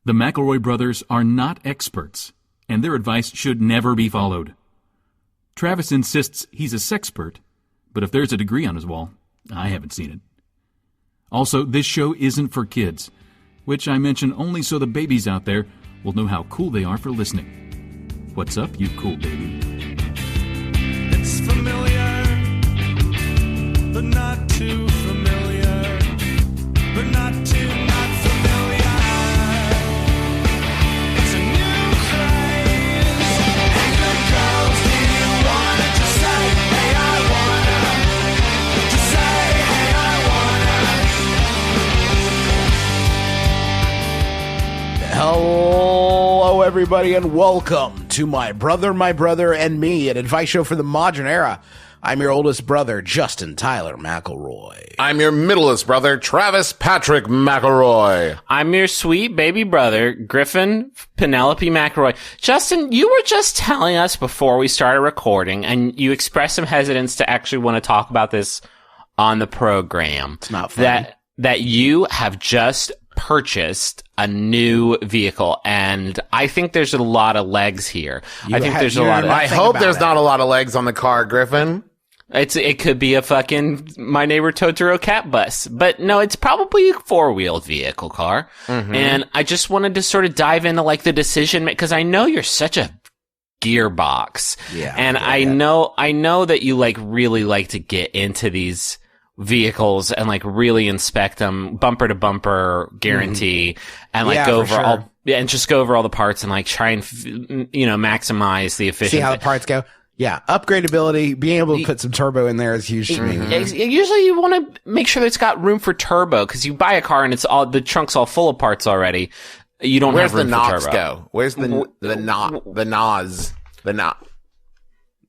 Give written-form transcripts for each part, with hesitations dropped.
The McElroy brothers are not experts, and their advice should never be followed. Travis insists he's a sexpert, but if there's a degree on his wall, I haven't seen it. Also, this show isn't for kids, which I mention only so the babies out there will know how cool they are for listening. What's up, you cool baby? It's familiar, but not too familiar, but not too not familiar. It's a new craze. Hey, good girls, do you wanna just say, hey, I wanna? Just say, hey, I wanna. Hello, everybody, and welcome to My Brother, and Me, an advice show for the modern era. I'm your oldest brother, Justin Tyler McElroy. I'm your middlest brother, Travis Patrick McElroy. I'm your sweet baby brother, Griffin Penelope McElroy. Justin, you were just telling us before we started recording, and you expressed some hesitance to actually want to talk about this on the program. It's not funny. That you have just purchased a new vehicle, and I think there's a lot of legs here. I hope there's not a lot of legs on the car, Griffin. It could be a fucking My Neighbor Totoro cat bus, but no, it's probably a four-wheeled vehicle car. Mm-hmm. And I just wanted to sort of dive into like the decision, because I know you're such a gearbox. Yeah. And I know that you like really like to get into these vehicles and like really inspect them bumper to bumper guarantee and like go over all the parts and like try and maximize the efficiency. See how the parts go. Yeah, upgradability, being able to put some turbo in there is huge to me. Usually you want to make sure that it's got room for turbo, because you buy a car and the trunk's all full of parts already. You don't have room for turbo. Where's the NOx go? Where's the NOS? The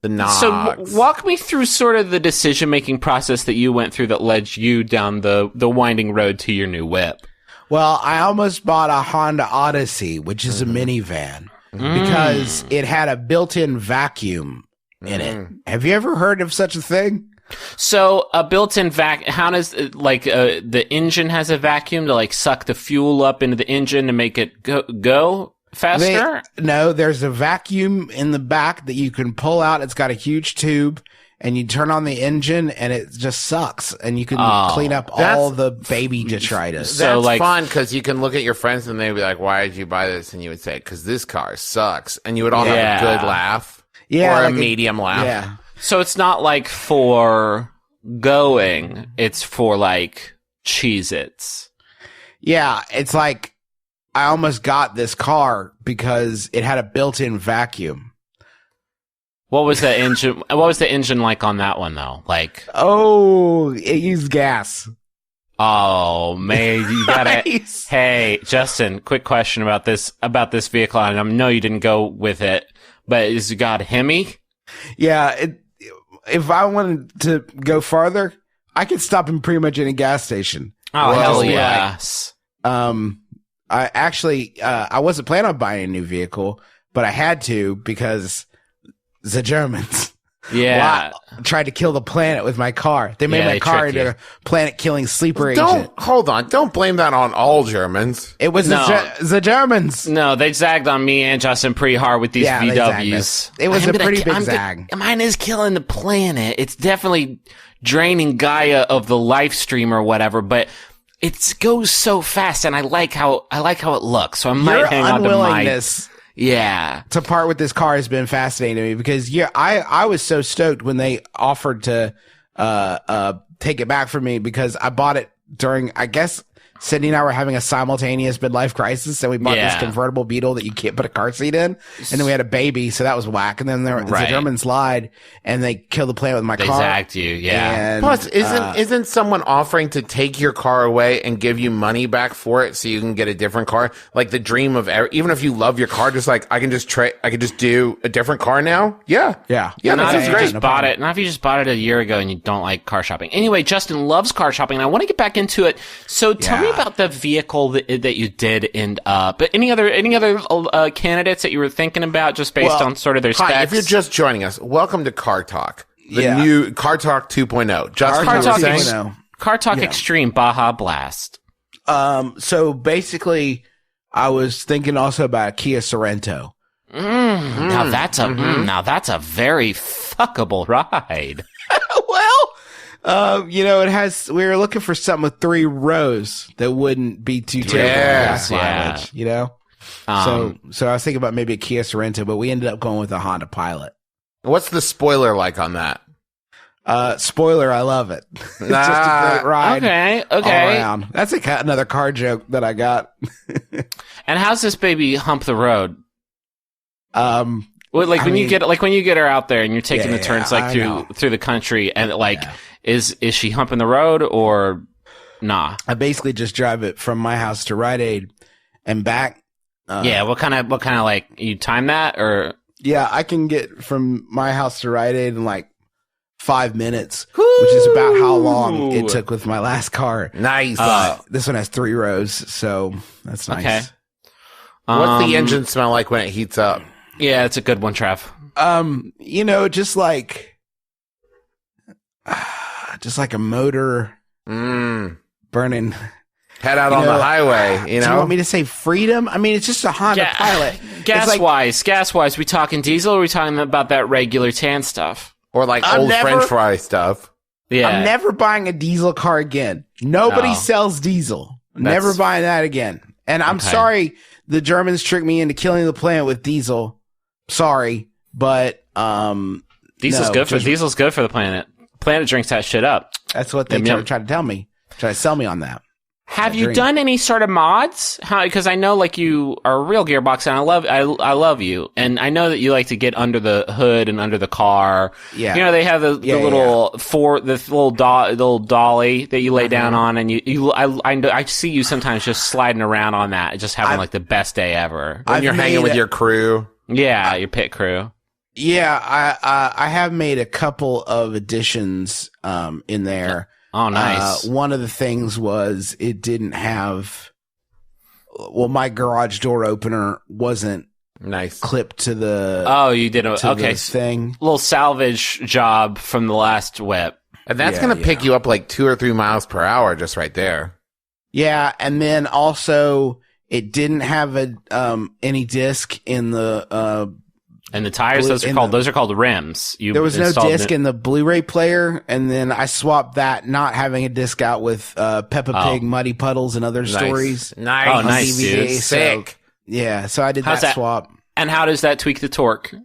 NOS. So walk me through sort of the decision-making process that you went through that led you down the winding road to your new whip. Well, I almost bought a Honda Odyssey, which is a minivan, because it had a built-in vacuum in it. Have you ever heard of such a thing? So a built-in how does the engine has a vacuum to like suck the fuel up into the engine to make it go faster? No, there's a vacuum in the back that you can pull out. It's got a huge tube, and you turn on the engine, and it just sucks, and you can clean up all the baby detritus. That's fun, because you can look at your friends, and they'd be like, why did you buy this? And you would say, because this car sucks. And you would all have a good laugh. Yeah. Or like a medium laugh. Yeah. So it's not like for going, it's for like Cheez-Its. Yeah, it's like I almost got this car because it had a built-in vacuum. What was the engine? What was the engine like on that one though? Like, it used gas. Oh man, you gotta. Nice. Hey, Justin, quick question about this vehicle. And I know you didn't go with it, but is it got Hemi? Yeah. If I wanted to go farther, I could stop in pretty much any gas station. Oh hell yes. I actually, I wasn't planning on buying a new vehicle, but I had to because the Germans tried to kill the planet with my car. They made my car into a planet-killing sleeper agent. Hold on. Don't blame that on all Germans. It was the Germans. No, they zagged on me and Justin pretty hard with these VWs. It was a pretty big zag. Mine is killing the planet. It's definitely draining Gaia of the life stream or whatever, but it goes so fast, and I like how it looks. So I might hang on to mine. Yeah. To part with this car has been fascinating to me, because I was so stoked when they offered to take it back from me, because I bought it during, I guess, Sydney and I were having a simultaneous midlife crisis, and we bought this convertible Beetle that you can't put a car seat in, and then we had a baby, so that was whack. And then the Germans lied, and they killed the planet with my car. They zagged you, yeah. Plus, isn't someone offering to take your car away and give you money back for it so you can get a different car? Like the dream of even if you love your car, just like I can just do a different car now. Yeah. Not if you just bought it. Not if you just bought it a year ago and you don't like car shopping. Anyway, Justin loves car shopping, and I want to get back into it. So tell me about the vehicle that you did end up. But any other candidates that you were thinking about, just based on sort of their specs? Hi, if you're just joining us, welcome to Car Talk, the new Car Talk 2.0. Car Talk Extreme Baja Blast. So basically, I was thinking also about a Kia Sorento. Now that's a very fuckable ride. Well, it has. We were looking for something with 3 rows that wouldn't be too terrible. Gas mileage, So I was thinking about maybe a Kia Sorento, but we ended up going with a Honda Pilot. What's the spoiler like on that? Spoiler, I love it. It's just a great ride. Okay. All around. That's another car joke that I got. And how's this baby hump the road? Well, when you get her out there and you're taking the turns through the country, and is she humping the road or nah? I basically just drive it from my house to Rite Aid and back. What kind of you time that or? Yeah, I can get from my house to Rite Aid in 5 minutes, which is about how long it took with my last car. Nice. This one has 3 rows, so that's nice. Okay. What's the engine smell like when it heats up? Yeah, it's a good one, Trav. Just like a motor burning. Head out on the highway, Do you want me to say freedom? I mean, it's just a Honda Pilot. Gas-wise, we talking diesel or are we talking about that regular tan stuff? Or old French fry stuff? Yeah. I'm never buying a diesel car again. Nobody sells diesel. Never buying that again. And I'm sorry the Germans tricked me into killing the planet with diesel. Sorry, but diesel's good for the planet. Planet drinks that shit up. That's what they try to tell me. Try to sell me on that. Have you done any sort of mods? Because I know you are a real gearbox, and I love you, and I know that you like to get under the hood and under the car. Yeah, they have the little dolly that you lay down on, and I see you sometimes just sliding around on that, just having the best day ever when you're hanging with your crew. Yeah, your pit crew. Yeah, I have made a couple of additions in there. Oh, nice. One of the things was it didn't have. Well, my garage door opener wasn't clipped to the. Oh, you did the thing. Little salvage job from the last whip, and that's going to pick you up 2 or 3 miles per hour just right there. Yeah, and then also it didn't have any disc in the. And the tires, those are called rims. There was no disc in the Blu-ray player, and then I swapped that, not having a disc out with Peppa Pig, Muddy Puddles, and other stories. Nice. Oh, nice, DVD, dude. Sick. So I did that swap. And how does that tweak the torque?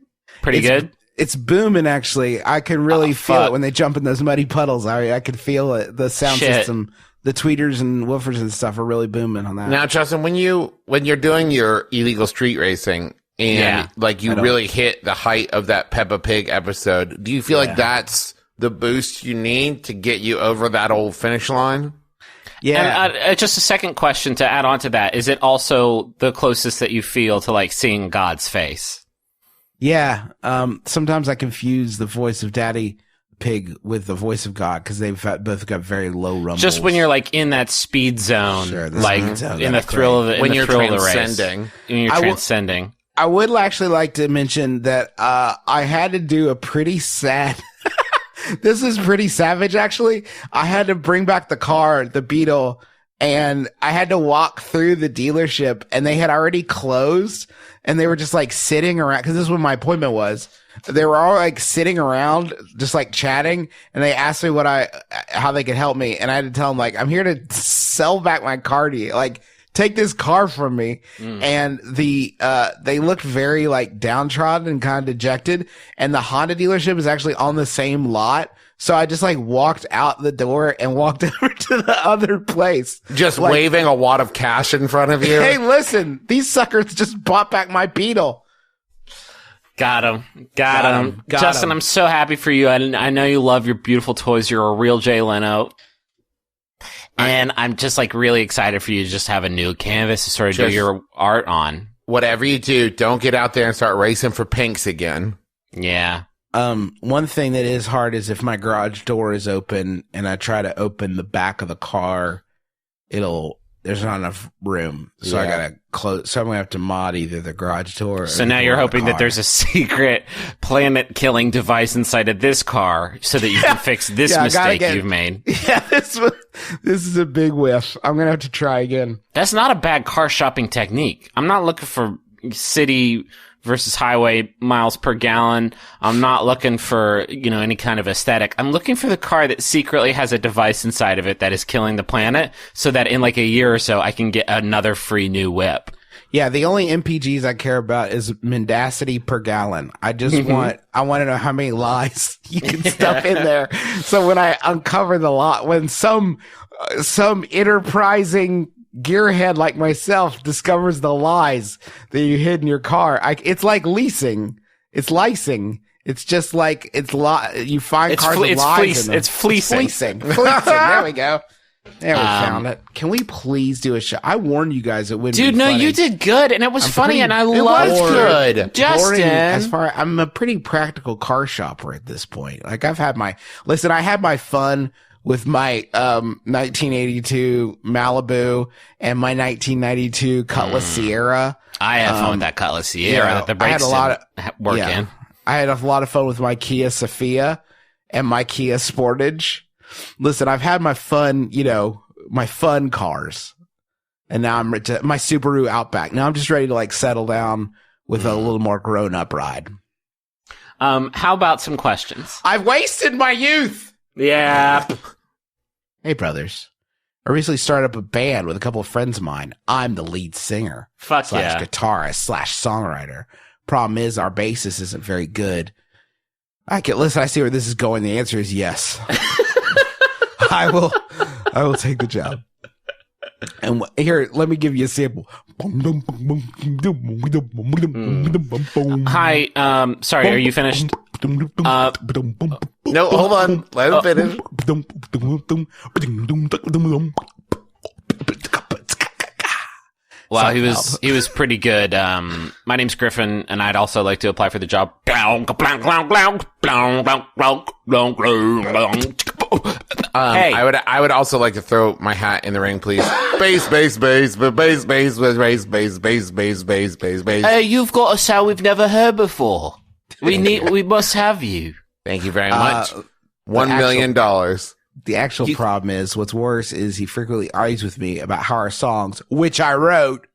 Pretty good? It's booming, actually. I can really feel it when they jump in those muddy puddles. I can feel it. The sound system, the tweeters and woofers and stuff are really booming on that. Now, Justin, when you're doing your illegal street racing, and you really hit the height of that Peppa Pig episode, do you feel like that's the boost you need to get you over that old finish line? Yeah. And just a second question to add on to that. Is it also the closest that you feel to seeing God's face? Yeah. Sometimes I confuse the voice of Daddy Pig with the voice of God because they've both got very low rumbles. Just when you're in that speed zone, speed zone, in the thrill of the when you're transcending. When you're transcending. I would actually like to mention that I had to do a pretty sad. This is pretty savage, actually. I had to bring back the car, the Beetle, and I had to walk through the dealership, and they had already closed, and they were just sitting around because this is when my appointment was. They were all sitting around, just chatting, and they asked me how they could help me, and I had to tell them I'm here to sell back my car to you, take this car from me. And they looked very downtrodden and kind of dejected. And the Honda dealership is actually on the same lot. So I just walked out the door and walked over to the other place. Just waving a wad of cash in front of you. Hey, listen, these suckers just bought back my Beetle. Got him. Justin, I'm so happy for you. I know you love your beautiful toys. You're a real Jay Leno. And I'm just really excited for you to just have a new canvas to sort of do your art on. Whatever you do, don't get out there and start racing for pinks again. Yeah. One thing that is hard is if my garage door is open and I try to open the back of the car, there's not enough room. So I gotta close. So I'm gonna have to mod either the garage door. So now you're hoping that there's a secret planet killing device inside of this car so that you can fix this mistake you've made. Yeah, This is a big whiff. I'm gonna have to try again. That's not a bad car shopping technique. I'm not looking for city versus highway miles per gallon. I'm not looking for, any kind of aesthetic. I'm looking for the car that secretly has a device inside of it that is killing the planet so that in like a year or so I can get another free new whip. Yeah, the only MPGs I care about is mendacity per gallon. I just I want to know how many lies you can stuff in there. So when I uncover the lot, when some enterprising gearhead like myself discovers the lies that you hid in your car, it's like leasing. It's licing. It's just like, you find cars with lies in them. It's fleecing. Fleecing. There we go. There we found it. Can we please do a show? I warned you guys it wouldn't be Dude, no, funny. you did good, and it was funny, and I loved was it. good. Justin. I'm a pretty practical car shopper at this point. Like I had my fun with my 1982 Malibu and my 1992 Cutlass Sierra. I had fun with that Cutlass Sierra that the brakes didn't work in. I had a lot of fun with my Kia Sophia and my Kia Sportage. Listen, I've had my fun, my fun cars, and now I'm ready my Subaru Outback. Now I'm just ready to like settle down with a little more grown up ride. How about some questions? I've wasted my youth. Yeah. Hey, brothers. I recently started up a band with a couple of friends of mine. I'm the lead singer / guitarist / songwriter. Problem is, our bassist isn't very good. I see where this is going. The answer is yes. I will take the job. And here, let me give you a sample. Hi, sorry, are you finished? No, hold on. Let him finish. Wow, he was pretty good. My name's Griffin, and I'd also like to apply for the job. Hey, I would also like to throw my hat in the ring, please. Bass. You've got a sound we've never heard before. We must have you. Thank you very much. $1 million. The actual problem is, what's worse is he frequently argues with me about how our songs, which I wrote,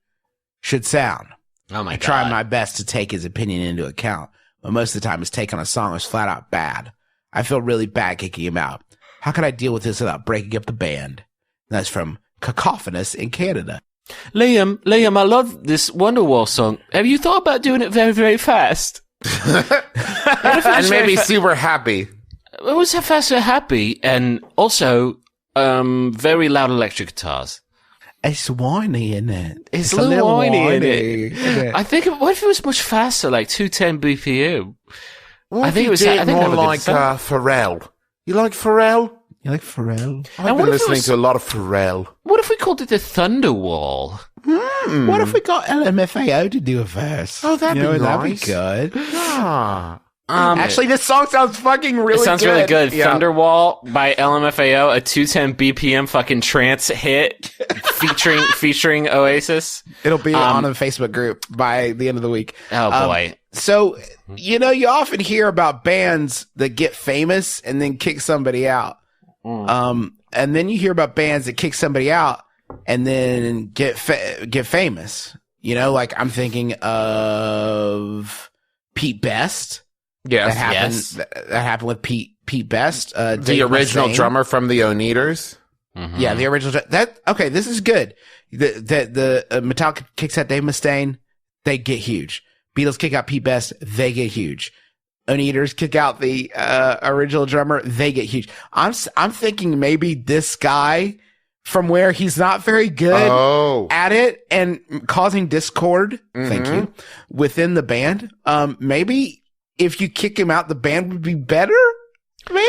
should sound. Oh my God. I try my best to take his opinion into account, but most of the time his take on a song is flat out bad. I feel really bad kicking him out. How can I deal with this without breaking up the band? And that's from Cacophonous in Canada. Liam, I love this Thunderwall song. Have you thought about doing it very, very fast? And maybe super happy. It was fast and happy, and also very loud electric guitars. It's whiny, isn't it? It's a little whiny, isn't it? I think, what if it was much faster, like 210 BPM? I think it was more like Pharrell. You like Pharrell? You like Pharrell? I've been listening to a lot of Pharrell. What if we called it the Thunderwall? What if we got LMFAO to do a verse? Oh, that'd be nice. That'd be good. Actually, this song sounds fucking really good. It sounds really good. Yeah. Thunderwall by LMFAO, a 210 BPM fucking trance hit featuring Oasis. It'll be on a Facebook group by the end of the week. Oh boy. So, you often hear about bands that get famous and then kick somebody out. And then you hear about bands that kick somebody out and then get famous. Like I'm thinking of Pete Best. Yes. That happened with Pete Best. The original drummer from the Oneaters. Mm-hmm. Yeah, the original. Okay, this is good. The Metallica kicks out Dave Mustaine, they get huge. Beatles kick out Pete Best, they get huge. Oneaters kick out the original drummer, they get huge. I'm thinking maybe this guy, from where he's not very good at it and causing discord, thank you, within the band. Maybe if you kick him out, the band would be better. Maybe.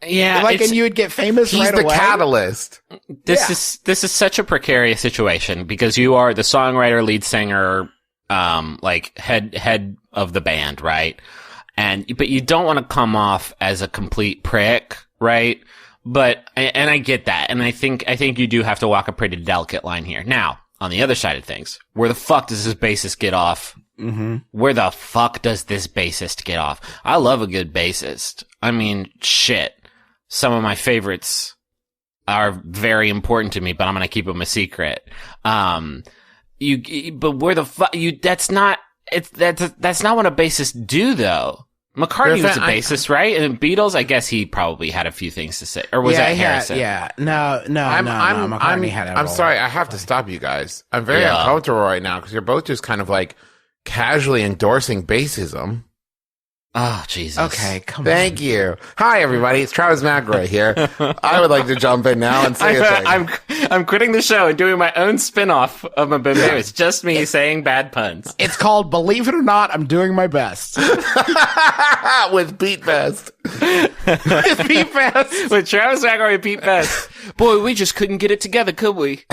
Yeah. And you would get famous He's right the away. catalyst. This is such a precarious situation because you are the songwriter, lead singer, head of the band, right? But you don't want to come off as a complete prick, right? And I get that. And I think you do have to walk a pretty delicate line here. Now, on the other side of things, where the fuck does this bassist get off? Mm-hmm. Where the fuck does this bassist get off? I love a good bassist. I mean, shit. Some of my favorites are very important to me, but I'm going to keep them a secret. But where that's not what a bassist do though. McCartney was a bassist, right? And Beatles, I guess he probably had a few things to say. Or was that Harrison? No. McCartney had it. I'm sorry, I have to stop you guys. I'm very uncomfortable right now because you're both just kind of like casually endorsing bassism. Oh, Jesus. Okay, come on. Thank you. Hi, everybody. It's Travis McElroy here. I would like to jump in now and say a thing. I'm quitting the show and doing my own spin-off of MBMBaM. It's just me saying bad puns. It's called Believe It or Not, I'm Doing My Best. With Pete Best. With Pete Best. With Travis McElroy and Pete Best. Boy, we just couldn't get it together, could we?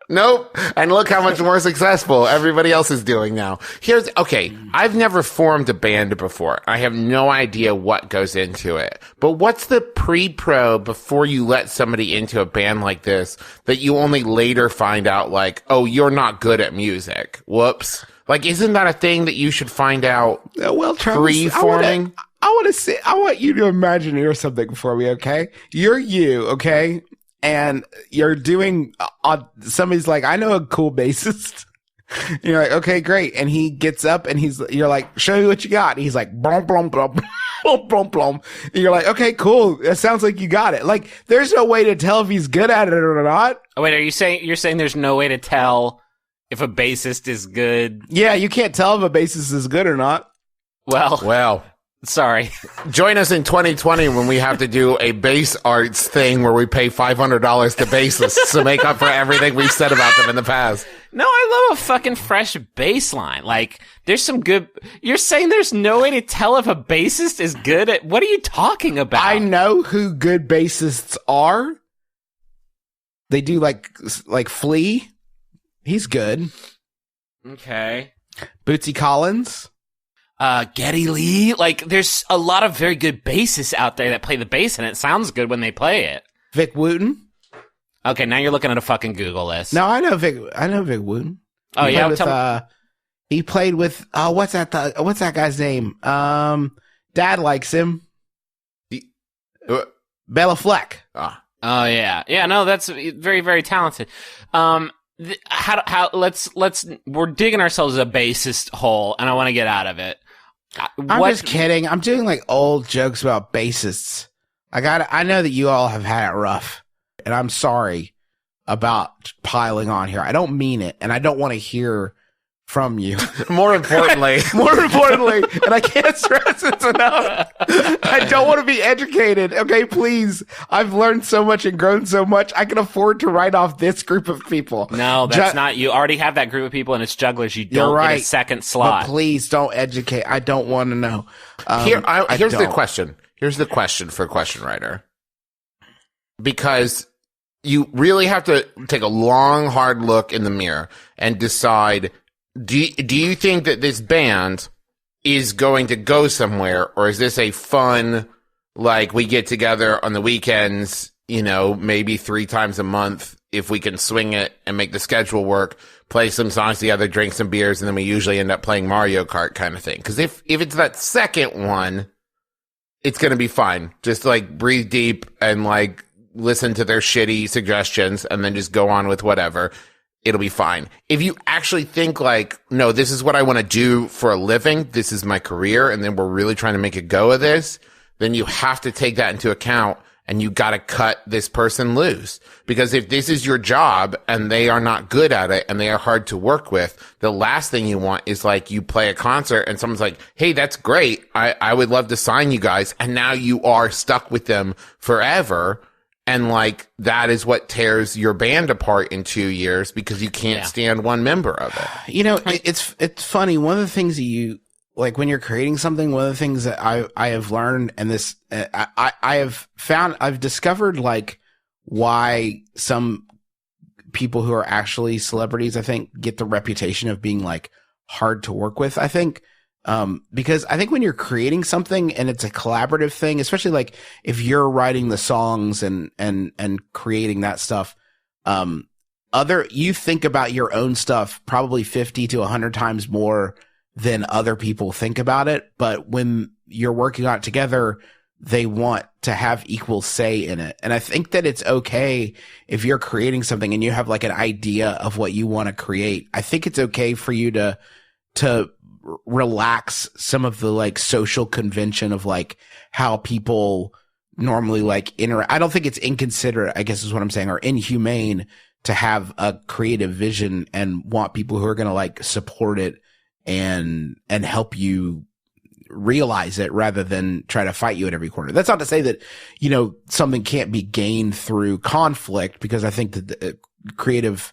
Nope. And look how much more successful everybody else is doing now. I've never formed a band before. I have no idea what goes into it. But what's the pre-pro before you let somebody into a band like this that you only later find out like, oh, you're not good at music. Whoops. Like, isn't that a thing that you should find out Travis, pre-forming? I want you to Imagineer something for me, okay? You're you, okay? And you're doing, somebody's like, I know a cool bassist. You're like, okay, great. And he gets up and you're like, show me what you got. And he's like, blum, blum, blum, blum, blum, blum. And you're like, okay, cool. That sounds like you got it. Like, there's no way to tell if he's good at it or not. Oh, wait, you're saying there's no way to tell if a bassist is good? Yeah, you can't tell if a bassist is good or not. Well. Sorry. Join us in 2020 when we have to do a bass arts thing where we pay $500 to bassists to make up for everything we've said about them in the past. No, I love a fucking fresh bass line. Like, there's some good... You're saying there's no way to tell if a bassist is good at... What are you talking about? I know who good bassists are. They do like Flea. He's good. Okay. Bootsy Collins. Geddy Lee. Like, there's a lot of very good bassists out there that play the bass, and it sounds good when they play it. Vic Wooten. Okay, now you're looking at a fucking Google list. No, I know Vic Wooten. Oh, yeah? He played with, what's that guy's name? Dad likes him. Bella Fleck. Oh, yeah. Yeah, no, that's very, very talented. We're digging ourselves a bassist hole, and I want to get out of it. I'm just kidding. I'm doing like old jokes about bassists. I know that you all have had it rough, and I'm sorry about piling on here. I don't mean it, and I don't want to hear from you. More importantly, and I can't stress it enough. I don't want to be educated. Okay, please. I've learned so much and grown so much. I can afford to write off this group of people. No, that's not. You already have that group of people, and it's jugglers. You don't get a second slot. But please don't educate. I don't want to know. Here's the question. Here's the question for a question writer. Because you really have to take a long, hard look in the mirror and decide, do you think that this band is going to go somewhere, or is this a fun, like, we get together on the weekends, maybe 3 times a month if we can swing it and make the schedule work, play some songs together, drink some beers, and then we usually end up playing Mario Kart kind of thing. Because if it's that second one, it's going to be fine. Just like breathe deep and like listen to their shitty suggestions and then just go on with whatever. It'll be fine. If you actually think like, no, this is what I want to do for a living, this is my career, and then we're really trying to make a go of this, then you have to take that into account, and you got to cut this person loose. Because if this is your job and they are not good at it and they are hard to work with, the last thing you want is like you play a concert and someone's like, hey, that's great. I would love to sign you guys. And now you are stuck with them forever. And like, that is what tears your band apart in 2 years because you can't stand one member of it. It's funny. One of the things that you, like when you're creating something, one of the things that I have learned, and this, I've discovered like why some people who are actually celebrities, I think, get the reputation of being like hard to work with. I think, because I think when you're creating something and it's a collaborative thing, especially like if you're writing the songs and creating that stuff, you think about your own stuff probably 50 to 100 times more than other people think about it. But when you're working on it together, they want to have equal say in it. And I think that it's okay if you're creating something and you have like an idea of what you want to create. I think it's okay for you to relax some of the like social convention of like how people normally like interact. I don't think it's inconsiderate, I guess is what I'm saying, or inhumane to have a creative vision and want people who are going to like support it and help you realize it rather than try to fight you at every corner. That's not to say that, you know, something can't be gained through conflict, because I think that the creative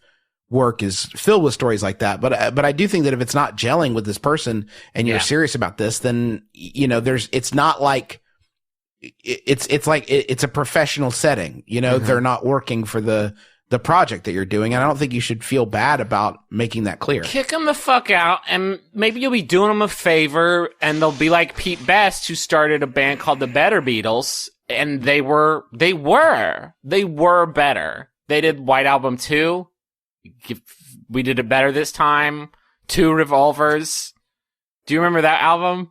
work is filled with stories like that. But I do think that if it's not gelling with this person and you're serious about this, then, you know, it's not like, it's like, it's a professional setting, you know, they're not working for the project that you're doing. And I don't think you should feel bad about making that clear. Kick them the fuck out, and maybe you'll be doing them a favor, and they'll be like Pete Best, who started a band called the Better Beatles, and they were better. They did White Album 2. We did it better this time. 2 Revolvers. Do you remember that album?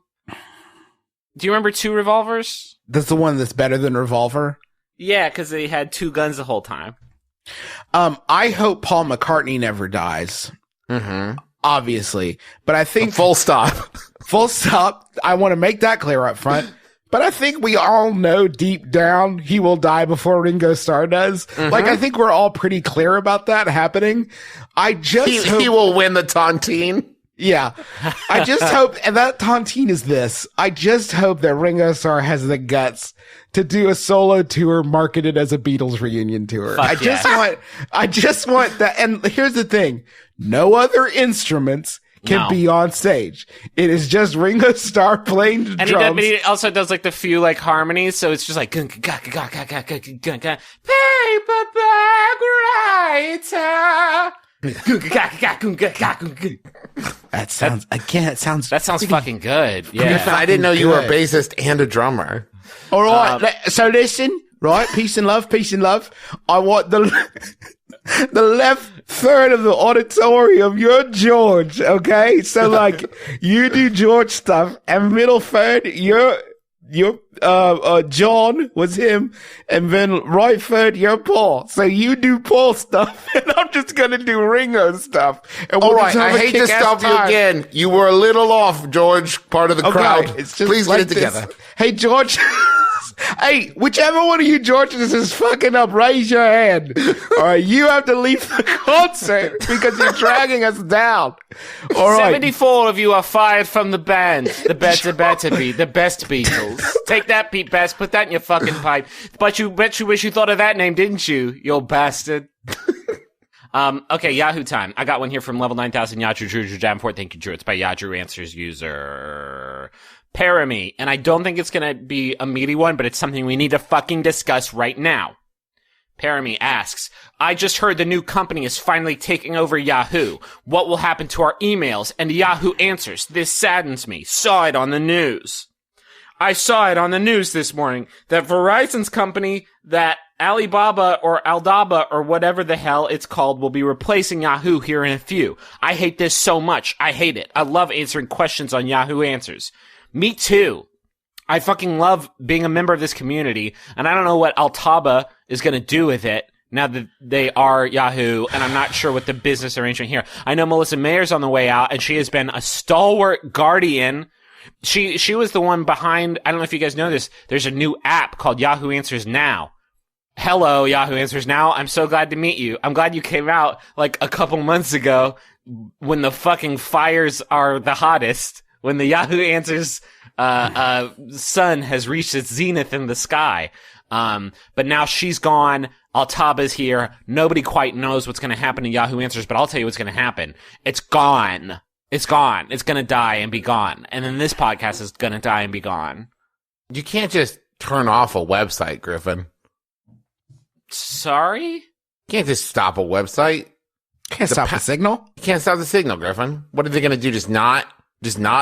Do you remember 2 Revolvers? That's the one that's better than Revolver? Yeah, because they had 2 guns the whole time. I hope Paul McCartney never dies. Obviously. But I think... Full stop. Full stop. I want to make that clear up front. But I think we all know deep down he will die before Ringo Starr does. Like, I think we're all pretty clear about that happening. I just hope... He will win the Tontine. Yeah. I just hope, and that Tontine is this. I just hope that Ringo Starr has the guts to do a solo tour marketed as a Beatles reunion tour. I just want that. And here's the thing. No other instruments can be on stage. It is just Ringo Starr playing the drums. He also does like the few like harmonies, so it's just like paper bag writer. That sounds fucking good. Yeah. I didn't know you were a bassist and a drummer. All right. So listen, right? Peace and love. I want the left third of the auditorium. You're George. Okay. So like you do George stuff, and middle third, you're John was him, and then right third, you're Paul. So you do Paul stuff, and I'm just gonna do Ringo stuff. And all right, I hate to stop you again. You were a little off, George, part of the crowd. It's just Please like get it together. Hey, George. Hey, whichever one of you Georges is fucking up, raise your hand. All right, you have to leave the concert because you're dragging us down. All right. 74 of you are fired from the band. The better be the best Beatles. Take that, Pete Best. Put that in your fucking pipe. But you bet you wish you thought of that name, didn't you? You bastard. Okay, Yahoo time. I got one here from level 9000 Yadru Drew Davenport. Thank you, Drew. It's by Yadru Answers user Paramy, and I don't think it's gonna be a meaty one, but it's something we need to fucking discuss right now. Paramy asks, I just heard the new company is finally taking over Yahoo. What will happen to our emails? And Yahoo answers, this saddens me. Saw it on the news. I saw it on the news this morning that Verizon's company, that Alibaba or Altaba or whatever the hell it's called, will be replacing Yahoo here in a few. I hate this so much. I hate it. I love answering questions on Yahoo Answers. Me too. I fucking love being a member of this community, and I don't know what Altaba is going to do with it now that they are Yahoo, and I'm not sure what the business arrangement here. I know Melissa Mayer's on the way out, and she has been a stalwart guardian. She was the one behind, I don't know if you guys know this, there's a new app called Yahoo Answers Now. Hello, Yahoo Answers Now. I'm so glad to meet you. I'm glad you came out like a couple months ago when the fucking fires are the hottest. When the Yahoo Answers sun has reached its zenith in the sky. But now she's gone. Altaba's here. Nobody quite knows what's going to happen to Yahoo Answers, but I'll tell you what's going to happen. It's gone. It's gone. It's going to die and be gone. And then this podcast is going to die and be gone. You can't just turn off a website, Griffin. Sorry? You can't just stop a website. Can't stop the signal. You can't stop the signal, Griffin. What are they going to do? Just not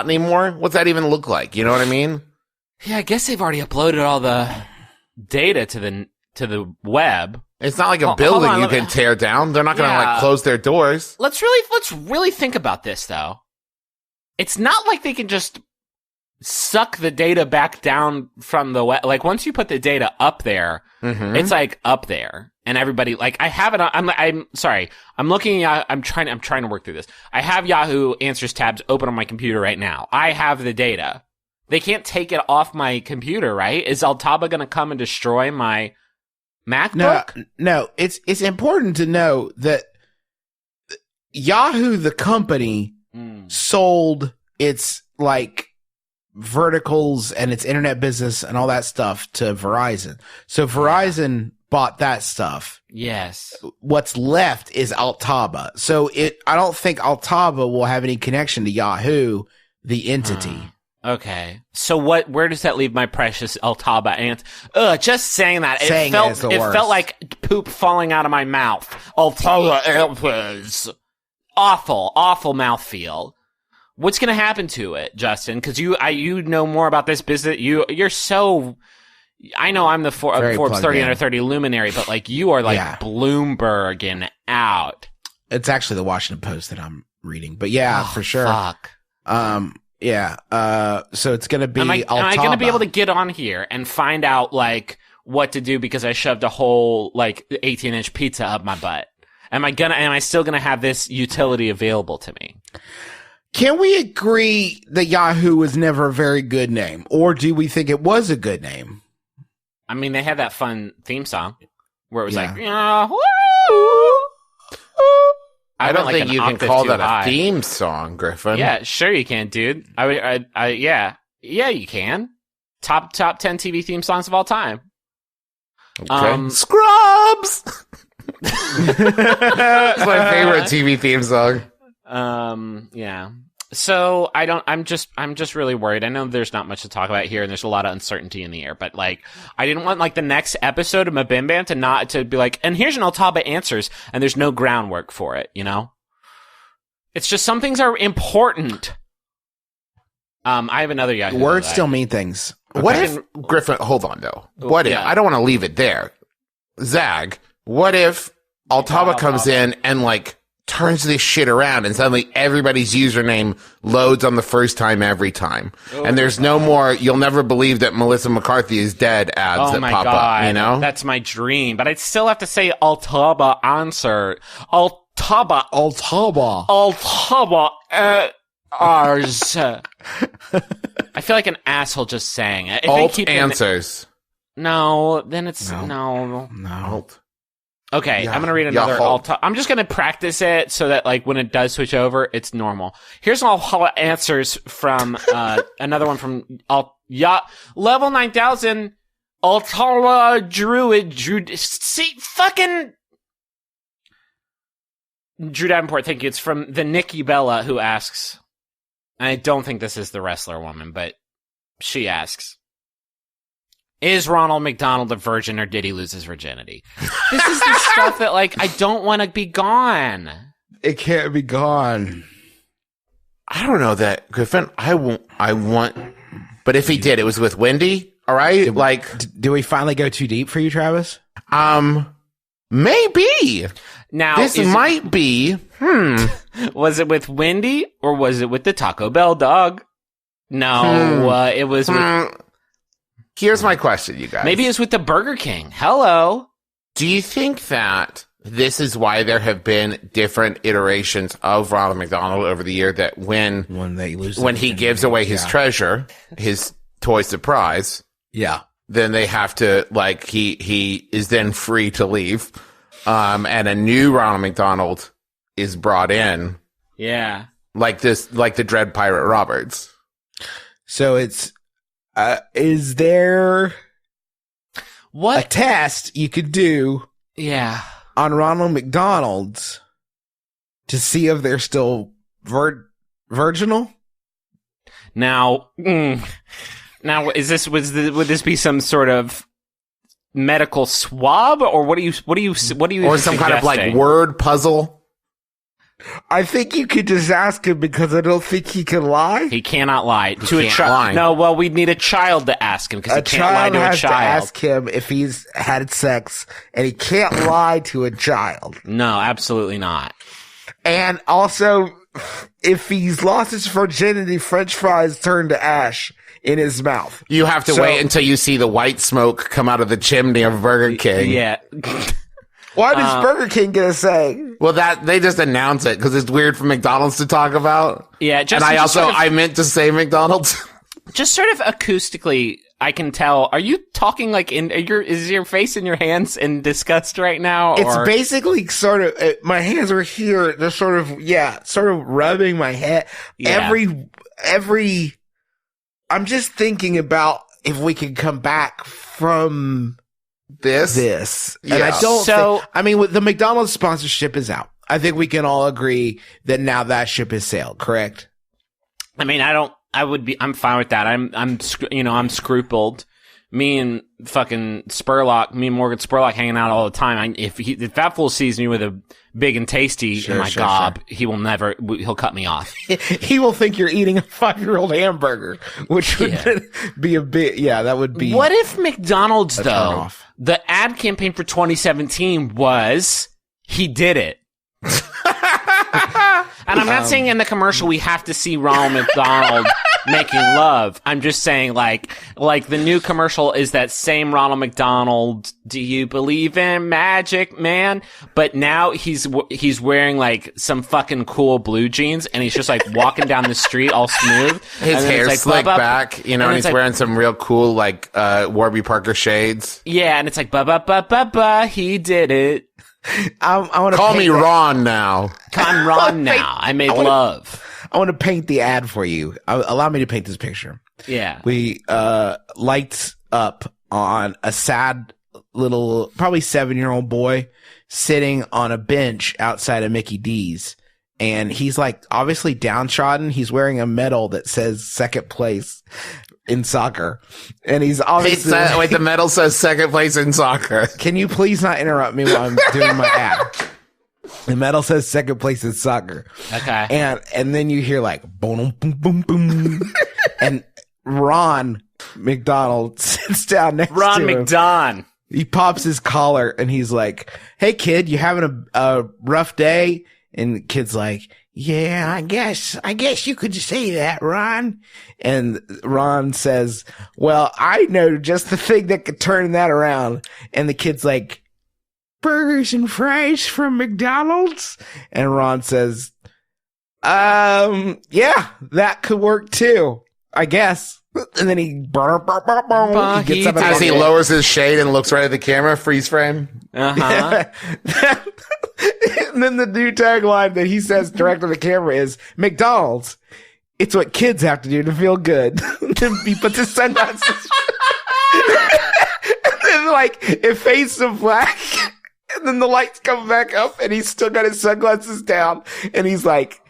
anymore? What's that even look like? You know what I mean? Yeah, I guess they've already uploaded all the data to the web. It's not like a building you can tear down. They're not going to like close their doors. Let's really think about this though. It's not like they can just suck the data back down from the web. Like once you put the data up there, it's like up there, and everybody like I have it. I'm sorry. I'm looking at. I'm trying to work through this. I have Yahoo Answers tabs open on my computer right now. I have the data. They can't take it off my computer, right? Is Altaba going to come and destroy my MacBook? No. It's important to know that Yahoo, the company, sold its like verticals and its internet business and all that stuff to Verizon. So Verizon bought that stuff. Yes. What's left is Altaba. So I don't think Altaba will have any connection to Yahoo, the entity. Okay. So where does that leave my precious Altaba ant? Just saying that. It felt like poop falling out of my mouth. Altaba ant. Awful mouthfeel. What's going to happen to it, Justin? Because you know more about this business. You're so. I know I'm the Forbes 30 under 30 luminary, but like you are like Bloomberg out. It's actually the Washington Post that I'm reading, but for sure. Fuck. So it's going to be. Am I going to be able to get on here and find out like what to do because I shoved a whole like 18-inch pizza up my butt? Am I still going to have this utility available to me? Can we agree that Yahoo was never a very good name, or do we think it was a good name? I mean, they had that fun theme song where it was like, I don't think you can call that a theme song, Griffin. Yeah, sure you can, dude. Yeah, you can. Top 10 TV theme songs of all time. Okay. Scrubs. It's my favorite TV theme song. Yeah. So I'm just really worried. I know there's not much to talk about here and there's a lot of uncertainty in the air, but like, I didn't want like the next episode of MBMBaM to be like, and here's an Altaba Answers and there's no groundwork for it, you know? It's just some things are important. I have another Yahoo. Words still mean things. Okay. What if, Griffin, hold on though. What if, I don't want to leave it there. Zag, what if Altaba comes in and like, turns this shit around and suddenly everybody's username loads on the first time every time. And there's no more, you'll never believe that Melissa McCarthy is dead ads that pop up, you know? That's my dream. But I'd still have to say Altaba answer. Altaba. Ours. I feel like an asshole just saying it. Answers. No, then it's no. Alt. Okay, I'm gonna read another Altaba. I'm just gonna practice it so that like when it does switch over, it's normal. Here's all answers from another one from level 9000 Altaba Druid. See, fucking Drew Davenport. Thank you. It's from the Nikki Bella who asks. I don't think this is the wrestler woman, but she asks. Is Ronald McDonald a virgin or did he lose his virginity? This is the stuff that, like, I don't want to be gone. It can't be gone. I don't know that, Griffin. I want, but if he did, it was with Wendy. All right. Do we finally go too deep for you, Travis? Maybe. Now, this might be, Was it with Wendy or was it with the Taco Bell dog? No, it was with... Here's my question, you guys. Maybe it's with the Burger King. Hello. Do you think that this is why there have been different iterations of Ronald McDonald over the year that when he gives away his treasure, his toy surprise, then they have to, like, he is then free to leave. And a new Ronald McDonald is brought in. Yeah. Like the Dread Pirate Roberts. So it's, is there a test you could do on Ronald McDonald's to see if they're still virginal? Now, would this be some sort of medical swab, or what do you or some suggesting? kind of like word puzzle? I think you could just ask him because I don't think he can lie. He cannot lie to a child. No, well, we'd need a child to ask him because he can't lie to a child. To ask him if he's had sex, and he can't lie to a child. No, absolutely not. And also, if he's lost his virginity, French fries turn to ash. in his mouth. You have to So- wait until you see the white smoke come out of the chimney of Burger King. Yeah. Why does Burger King get a say? Well, that they just announce it because it's weird for McDonald's to talk about. Yeah. And I just also sort of- I meant to say McDonald's. just sort of acoustically, I can tell. Are you talking like is your face in your hands in disgust right now? It's or? basically sort of, my hands are here. They're sort of rubbing my head. Yeah. I'm just thinking about if we can come back from this. And Yeah. I don't So- think, I mean, with the McDonald's sponsorship is out. I think we can all agree that now that ship has sailed, correct? I mean, I'm fine with that. I'm scrupled. Me and fucking Morgan Spurlock hanging out all the time. If that fool sees me with a big and tasty in my gob, he'll cut me off. He will think you're eating a 5-year-old hamburger, which would be a bit, that would be. What if McDonald's, though, turnoff. the ad campaign for 2017 was, he did it. And I'm not saying in the commercial we have to see Ronald McDonald making love. I'm just saying, like the new commercial is that same Ronald McDonald. Do you believe in magic, man? But now he's wearing like some fucking cool blue jeans, and he's just like walking down the street all smooth. His hair's like, slicked "Bub, bub," back, and it's he's like, wearing some real cool Warby Parker shades. yeah, and it's like ba, he did it. I want to Call me Ron now. I'm Ron now. I made love. I want to paint the ad for you. Allow me to paint this picture. Yeah. We lights up on a sad little, probably 7-year-old boy sitting on a bench outside of Mickey D's, and he's like obviously downtrodden. He's wearing a medal that says second place in soccer, and he's obviously Wait, the medal says second place in soccer. Can you please not interrupt me while I'm doing my ad? The medal says second place in soccer. Okay. And then you hear like boom, boom, boom, boom, and Ron McDonald sits down next to Ron him. McDon. He pops his collar and he's like, "Hey kid, you having a rough day?" And the kid's like, "Yeah, I guess you could say that, Ron." And Ron says, "Well, I know just the thing that could turn that around." And the kid's like, "Burgers and fries from McDonald's?" And Ron says, yeah, that could work too, I guess." And then he gets up As he lowers his shade and looks right at the camera, freeze frame. Uh-huh. And then the new tagline that he says direct to the camera is, "McDonald's, it's what kids have to do to feel good." Then he puts his sunglasses. And then like it fades to black. And then the lights come back up and he's still got his sunglasses down. And he's like,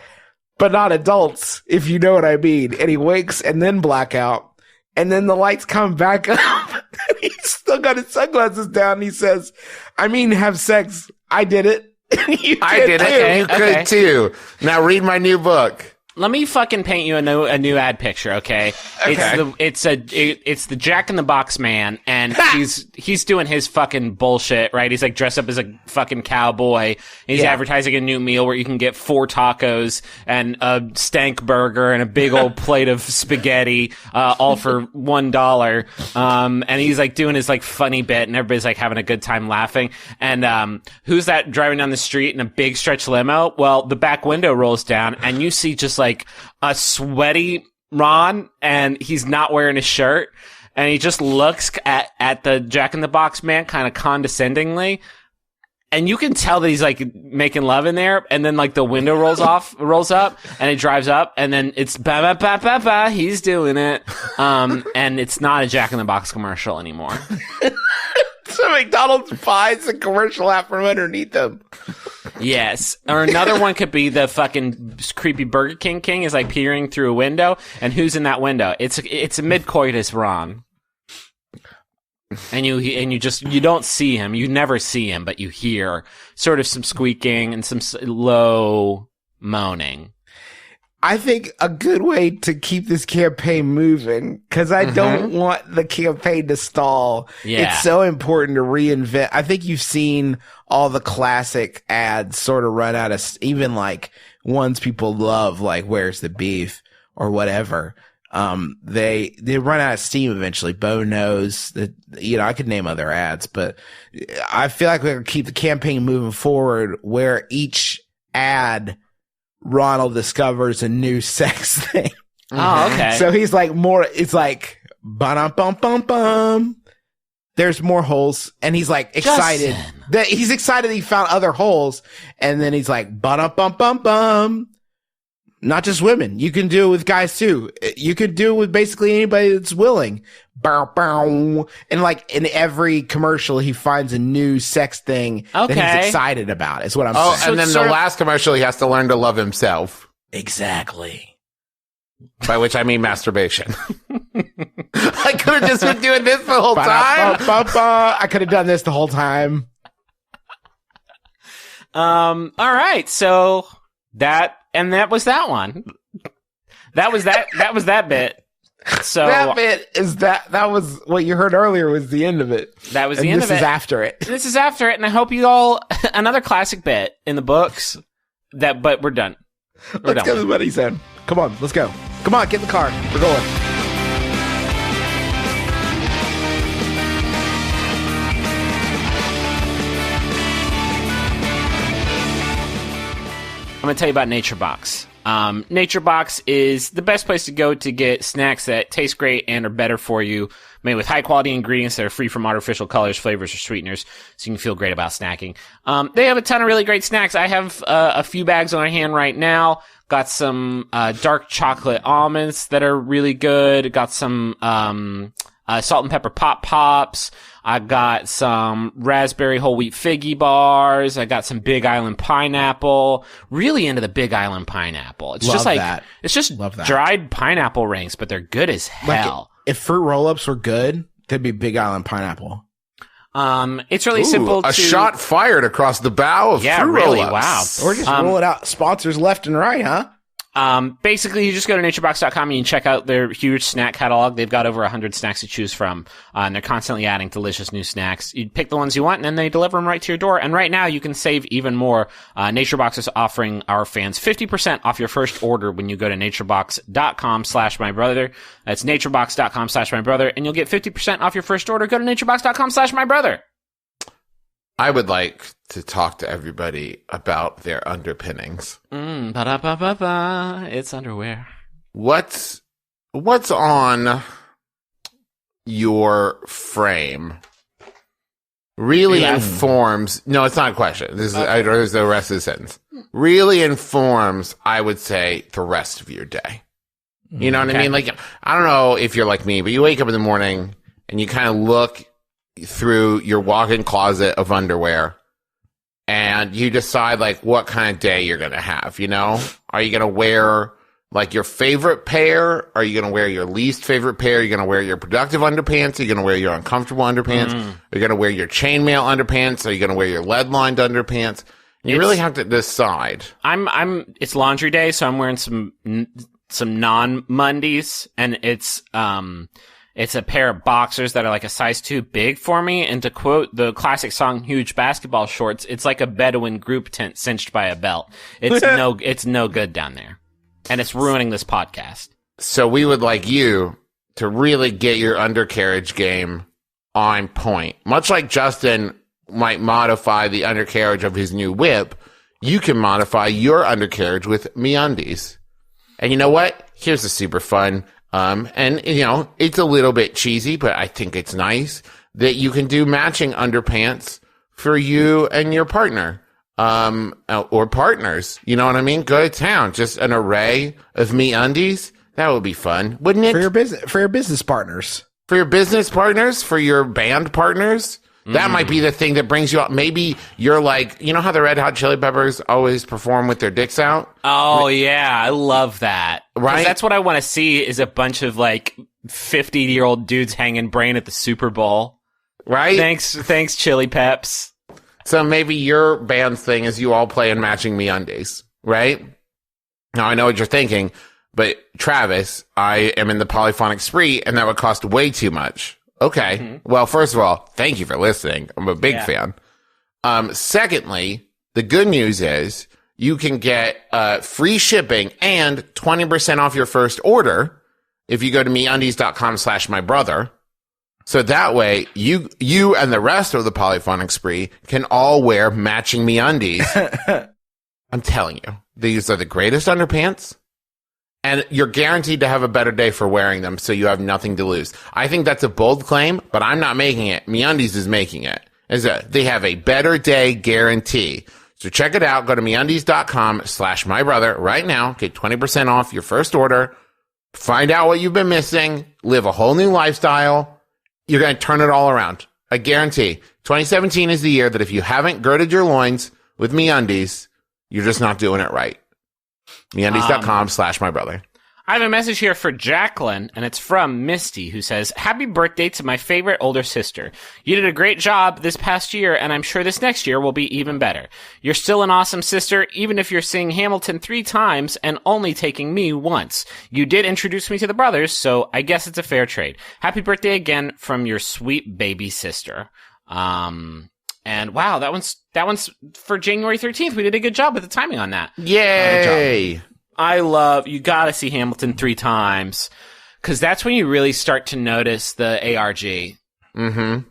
"But not adults, if you know what I mean." And he winks and then blackout. And then the lights come back up. And he's still got his sunglasses down. And he says, "I mean, have sex. I did it." I did it. Okay, You could too. Now read my new book. Let me fucking paint you a new ad picture, okay? Okay. It's the Jack in the Box man, and he's doing his fucking bullshit, right? He's like dressed up as a fucking cowboy. He's advertising a new meal where you can get 4 tacos and a stank burger and a big old plate of spaghetti, all for $1. And he's like doing his like funny bit, and everybody's like having a good time laughing. And who's that driving down the street in a big stretch limo? Well, the back window rolls down, and you see just like a sweaty Ron, and he's not wearing a shirt, and he just looks at the Jack in the Box man kind of condescendingly, and you can tell that he's like making love in there, and then like the window rolls up, and it drives up, and then it's ba ba ba ba ba, he's doing it, and it's not a Jack in the Box commercial anymore. So McDonald's buys the commercial out from underneath them. Yes. Or another one could be the fucking creepy Burger King is like peering through a window, and who's in that window? It's a mid-coitus Ron. And you don't see him. You never see him, but you hear sort of some squeaking and some low moaning. I think a good way to keep this campaign moving, because I don't want the campaign to stall. Yeah. It's so important to reinvent. I think you've seen all the classic ads sort of run out of, even like ones people love, like "Where's the beef?" or whatever. they run out of steam eventually. Bo knows that, I could name other ads, but I feel like we're going to keep the campaign moving forward where each ad Ronald discovers a new sex thing. Oh, okay. So he's like it's like, ba-dum-bum-bum-bum. There's more holes, and he's like excited he's excited he found other holes, and then he's like, ba-dum-bum-bum-bum. Not just women. You can do it with guys too. You could do it with basically anybody that's willing. Bow, bow. And like in every commercial, he finds a new sex thing that he's excited about, is what I'm saying. And then the last commercial, he has to learn to love himself. Exactly. By which I mean masturbation. I could have just been doing this the whole time. I could have done this the whole time. All right. So that was that one. That was that bit. So that bit is that was what you heard earlier was the end of it. That was the end of it. This is after it. This is after it, and I hope you all another classic bit in the books. But we're done. Let's go to the money zone. Come on, let's go. Come on, get in the car. We're going. I'm going to tell you about Nature Box. Nature Box is the best place to go to get snacks that taste great and are better for you, made with high-quality ingredients that are free from artificial colors, flavors, or sweeteners, so you can feel great about snacking. They have a ton of really great snacks. I have a few bags on hand right now. Got some dark chocolate almonds that are really good. Got some salt and pepper Pop Pops. I got some raspberry whole wheat figgy bars. I got some Big Island pineapple. Really into the Big Island pineapple. It's just like that. It's just dried pineapple rings, but they're good as hell. Like if fruit roll-ups were good, they'd be Big Island pineapple. It's really simple. A shot fired across the bow of fruit roll-ups. Wow. Or just roll it out. Sponsors left and right, huh? Basically, you just go to naturebox.com and you can check out their huge snack catalog. They've got over 100 snacks to choose from, and they're constantly adding delicious new snacks. You pick the ones you want, and then they deliver them right to your door. And right now, you can save even more. NatureBox is offering our fans 50% off your first order when you go to naturebox.com/mybrother. That's naturebox.com/mybrother, and you'll get 50% off your first order. Go to naturebox.com/mybrother. I would like to talk to everybody about their underpinnings. It's underwear. What's on your frame really informs... No, it's not a question. This is the rest of the sentence. Really informs, I would say, the rest of your day. You know what I mean? Like, I don't know if you're like me, but you wake up in the morning and you kind of look through your walk-in closet of underwear and you decide like what kind of day you're going to have, you know? Are you going to wear like your favorite pair? Are you going to wear your least favorite pair? Are you going to wear your productive underpants? Are you going to wear your uncomfortable underpants? Are you going to wear your chainmail underpants? Are you going to wear your lead-lined underpants? And you really have to decide. It's laundry day, so I'm wearing some non-mundies, and it's a pair of boxers that are like a size too big for me. And to quote the classic song Huge Basketball Shorts, it's like a Bedouin group tent cinched by a belt. It's no good down there. And it's ruining this podcast. So we would like you to really get your undercarriage game on point. Much like Justin might modify the undercarriage of his new whip, you can modify your undercarriage with MeUndies. And you know what? Here's a super fun... and you know, it's a little bit cheesy, but I think it's nice that you can do matching underpants for you and your partner, or partners. You know what I mean? Go to town. Just an array of MeUndies. That would be fun, wouldn't it? For your business partners. For your business partners, for your band partners. That might be the thing that brings you up. Maybe you're like, you know how the Red Hot Chili Peppers always perform with their dicks out? Oh, yeah. I love that. Right? That's what I want to see is a bunch of like 50-year-old dudes hanging brain at the Super Bowl. Right? Thanks, Chili Peps. So maybe your band's thing is you all play in matching MeUndies, right? Now, I know what you're thinking, but Travis, I am in the polyphonic spree, and that would cost way too much. Okay. Well, first of all, thank you for listening. I'm a big fan. Secondly, the good news is you can get free shipping and 20% off your first order if you go to MeUndies.com/mybrother. So that way, you and the rest of the polyphonic spree can all wear matching MeUndies. I'm telling you, these are the greatest underpants, and you're guaranteed to have a better day for wearing them, so you have nothing to lose. I think that's a bold claim, but I'm not making it. MeUndies is making it. They have a better day guarantee. So check it out. Go to MeUndies.com/mybrother right now. Get 20% off your first order. Find out what you've been missing. Live a whole new lifestyle. You're going to turn it all around. I guarantee. 2017 is the year that if you haven't girded your loins with MeUndies, you're just not doing it right. MeUndies.com/mybrother. I have a message here for Jacqueline, and it's from Misty, who says, "Happy birthday to my favorite older sister. You did a great job this past year, and I'm sure this next year will be even better. You're still an awesome sister, even if you're seeing Hamilton 3 times and only taking me once. You did introduce me to the brothers, so I guess it's a fair trade. Happy birthday again from your sweet baby sister." And wow, that one's for January 13th. We did a good job with the timing on that. Yay! You gotta see Hamilton 3 times, because that's when you really start to notice the ARG. Mm-hmm.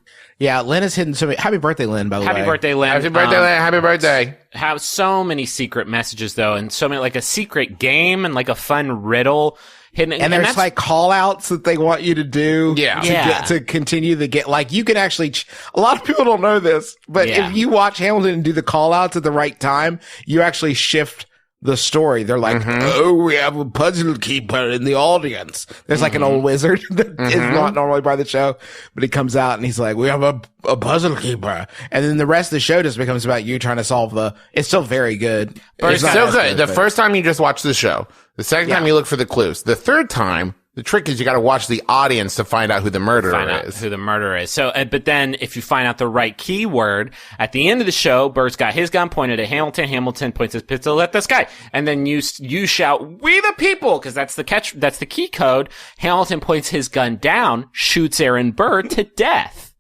Yeah, Lynn has hidden so many. Happy birthday, Lynn, by the way. Happy birthday, Lynn. Happy birthday, Lynn. Happy birthday. Have so many secret messages, though, and so many, like a secret game and like a fun riddle hidden. And there's like call outs that they want you to do. Yeah. To continue the get. Like you can actually, a lot of people don't know this, but if you watch Hamilton and do the call outs at the right time, you actually shift the story. They're like, oh, we have a puzzle keeper in the audience. There's like an old wizard that is not normally part of the show, but he comes out and he's like, we have a puzzle keeper. And then the rest of the show just becomes about you trying to solve it's still very good. It's so good. The first time you just watch the show. The second time you look for the clues. The third time, the trick is you got to watch the audience to find out who the murderer is. Who the murderer is. So, but then if you find out the right keyword at the end of the show, Bert's got his gun pointed at Hamilton. Hamilton points his pistol at this guy, and then you shout, "We the people," because that's the key code. Hamilton points his gun down, shoots Aaron Burr to death,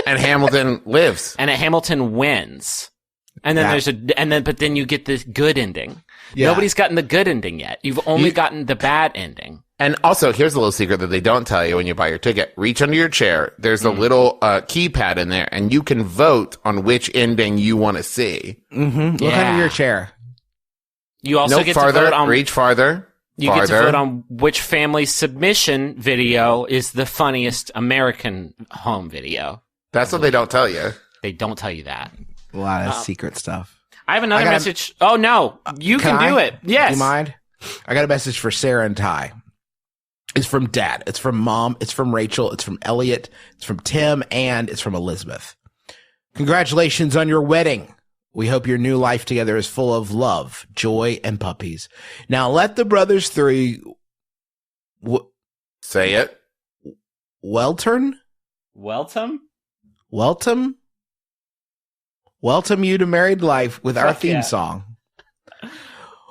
and Hamilton lives, and Hamilton wins. And then but then you get this good ending. Yeah. Nobody's gotten the good ending yet. You've only gotten the bad ending. And also, here's a little secret that they don't tell you when you buy your ticket. Reach under your chair. There's a little keypad in there, and you can vote on which ending you want to see. Mm-hmm. Look under your chair. You also get farther, to vote on... Reach farther. You get to vote on which family submission video is the funniest American home video. That's what they don't tell you. They don't tell you that. A lot of secret stuff. I have another message. Oh, no. You can do it. Yes. Do you mind? I got a message for Sarah and Ty. It's from Dad. It's from Mom. It's from Rachel. It's from Elliot. It's from Tim. And it's from Elizabeth. Congratulations on your wedding. We hope your new life together is full of love, joy, and puppies. Now let the brothers 3... Say it. Welcome you to married life with our theme song.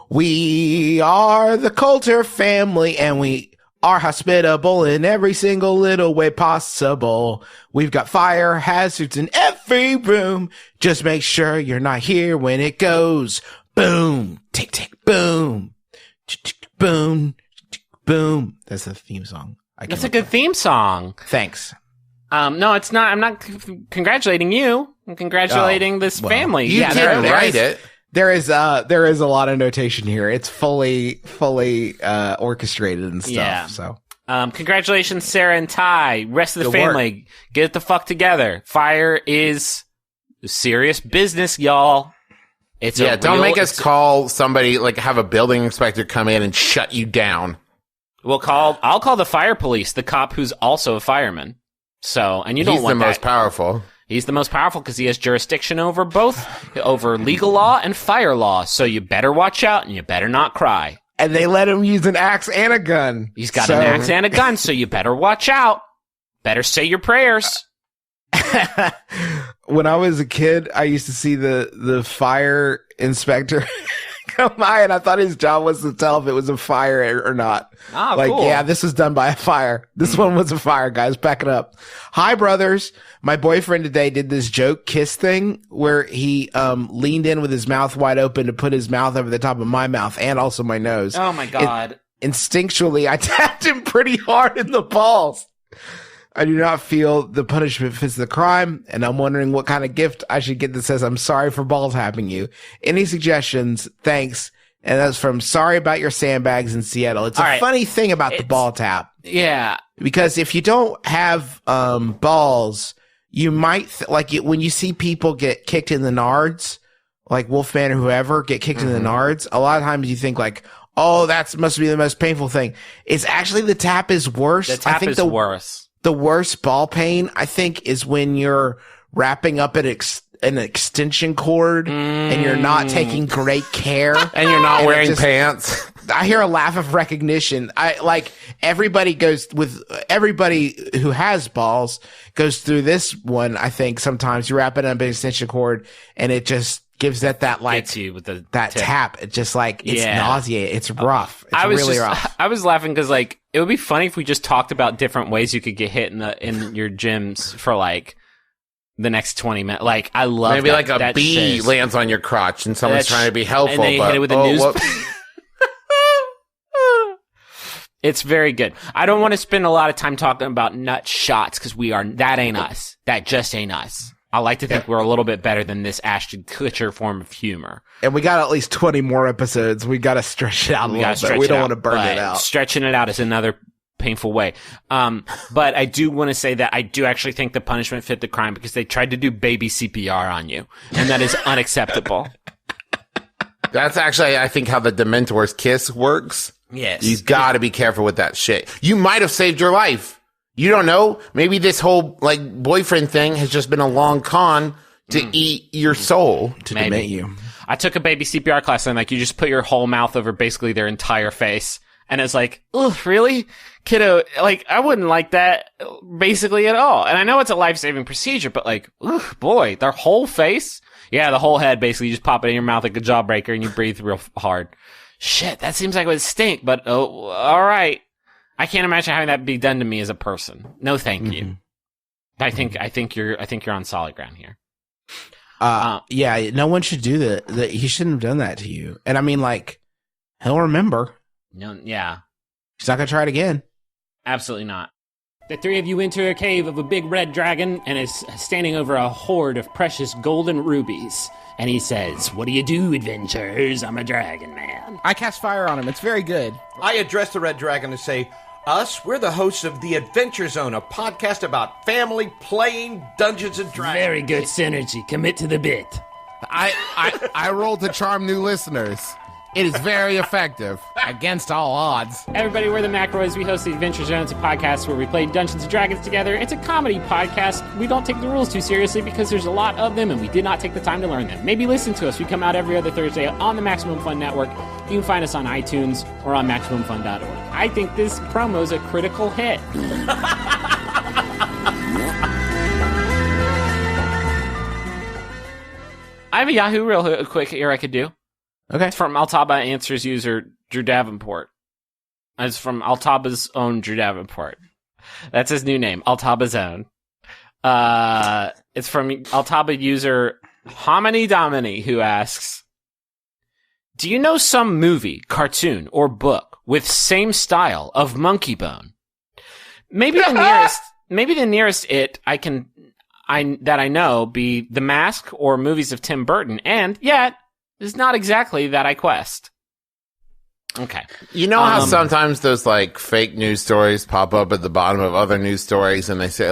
We are the Coulter family, and we are hospitable in every single little way possible. We've got fire hazards in every room. Just make sure you're not here when it goes boom, tick, tick, boom, tick, boom, tick, boom. That's the theme song. That's a good theme song. Thanks. No, it's not. I'm not congratulating you. I'm congratulating this family. You didn't write it. There is a lot of notation here. It's fully orchestrated and stuff. Yeah. So, congratulations, Sarah and Ty. Rest of the family, get it the fuck together. Fire is serious business, y'all. Don't make us call somebody, like have a building inspector come in and shut you down. I'll call the fire police, the cop who's also a fireman. So, and you don't want that. He's the most powerful. He's the most powerful because he has jurisdiction over both, over legal law and fire law. So you better watch out and you better not cry. And they let him use an axe and a gun. He's got an axe and a gun, so you better watch out. Better say your prayers. When I was a kid, I used to see the fire inspector come by, and I thought his job was to tell if it was a fire or not. Ah, like, cool. Yeah, this was done by a fire. This one was a fire, guys. Back it up. Hi, brothers. My boyfriend today did this joke kiss thing where he leaned in with his mouth wide open to put his mouth over the top of my mouth and also my nose. Oh, my God. instinctually, I tapped him pretty hard in the balls. I do not feel the punishment fits the crime, and I'm wondering what kind of gift I should get that says I'm sorry for ball tapping you. Any suggestions? Thanks. And that's from Sorry About Your Sandbags in Seattle. It's a funny thing about the ball tap. Yeah. Because if you don't have balls, you might, when you see people get kicked in the nards, like Wolfman or whoever get kicked in the nards, a lot of times you think like, oh, that must be the most painful thing. It's actually the tap is worse. The tap is worse. The worst ball pain, I think, is when you're wrapping up an extension cord and you're not taking great care. And you're not wearing pants. I hear a laugh of recognition. Everybody who has balls goes through this one. I think sometimes you wrap it up an extension cord and it just gives that gets you with that tap. It's just it's nauseating. It's rough. It's really rough. I was laughing because it would be funny if we just talked about different ways you could get hit in your gyms for the next 20 minutes. I love maybe that, a bee lands on your crotch and someone's trying to be helpful, and they hit it with a news. It's very good. I don't want to spend a lot of time talking about nut shots because that ain't us. That just ain't us. I like to think we're a little bit better than this Ashton Kutcher form of humor. And we got at least 20 more episodes. We got to stretch it out a little bit. We don't want to burn it out. Stretching it out is another painful way. But I do want to say that I do actually think the punishment fit the crime because they tried to do baby CPR on you. And that is unacceptable. That's actually, I think, how the Dementor's kiss works. Yes. You gotta be careful with that shit. You might have saved your life. You don't know. Maybe this whole, boyfriend thing has just been a long con to eat your soul. To dement you. I took a baby CPR class and, you just put your whole mouth over basically their entire face. And it's ugh, really? Kiddo, I wouldn't like that basically at all. And I know it's a life-saving procedure, but ugh, boy, their whole face? Yeah, the whole head, basically. You just pop it in your mouth like a jawbreaker and you breathe real hard. Shit, that seems like it would stink, but all right. I can't imagine having that be done to me as a person. No, thank you. I think you're on solid ground here. Yeah, no one should do that. He shouldn't have done that to you. And I mean, he'll remember. No, yeah. He's not gonna try it again. Absolutely not. The three of you enter a cave of a big red dragon and is standing over a hoard of precious golden rubies. And he says, "What do you do, adventurers? I'm a dragon man." I cast fire on him. It's very good. I address the red dragon and say, we're the hosts of The Adventure Zone, a podcast about family playing Dungeons and Dragons. Very good synergy. Commit to the bit. I rolled to charm new listeners. It is very effective, against all odds. Everybody, we're the McElroys. We host The Adventure Zone. It's a podcast where we play Dungeons and Dragons together. It's a comedy podcast. We don't take the rules too seriously because there's a lot of them and we did not take the time to learn them. Maybe listen to us. We come out every other Thursday on the Maximum Fun Network. You can find us on iTunes or on MaximumFun.org. I think this promo is a critical hit. I have a Yahoo real quick here I could do. Okay. It's from Altaba Answers user Drew Davenport. It's from Altaba's own Drew Davenport. That's his new name, Altaba's own. It's from Altaba user Hominy Domini, who asks, "Do you know some movie, cartoon, or book with same style of monkey bone? Maybe the nearest it that I know be The Mask or movies of Tim Burton, and yet it's not exactly that I quest." Okay. You know how sometimes those fake news stories pop up at the bottom of other news stories and they say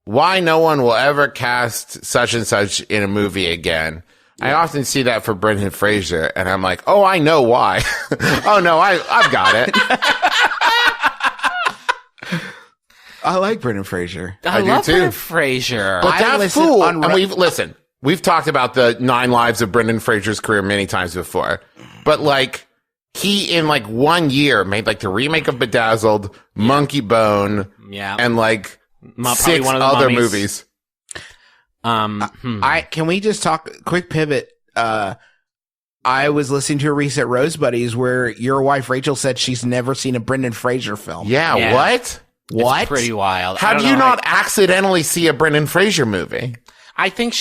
why no one will ever cast such and such in a movie again. Yeah. I often see that for Brendan Fraser and I'm like, oh, I know why. Oh no, I've got it. I like Brendan Fraser. I love Brendan Fraser. But that fool, and we've talked about the 9 lives of Brendan Fraser's career many times before. But he in 1 year made the remake of Bedazzled, Monkey Bone, and 6 other movies. Can we just talk quick pivot? I was listening to a recent Rose Buddies where your wife Rachel said she's never seen a Brendan Fraser film. Yeah. What? It's pretty wild. How do you not accidentally see a Brendan Fraser movie? I think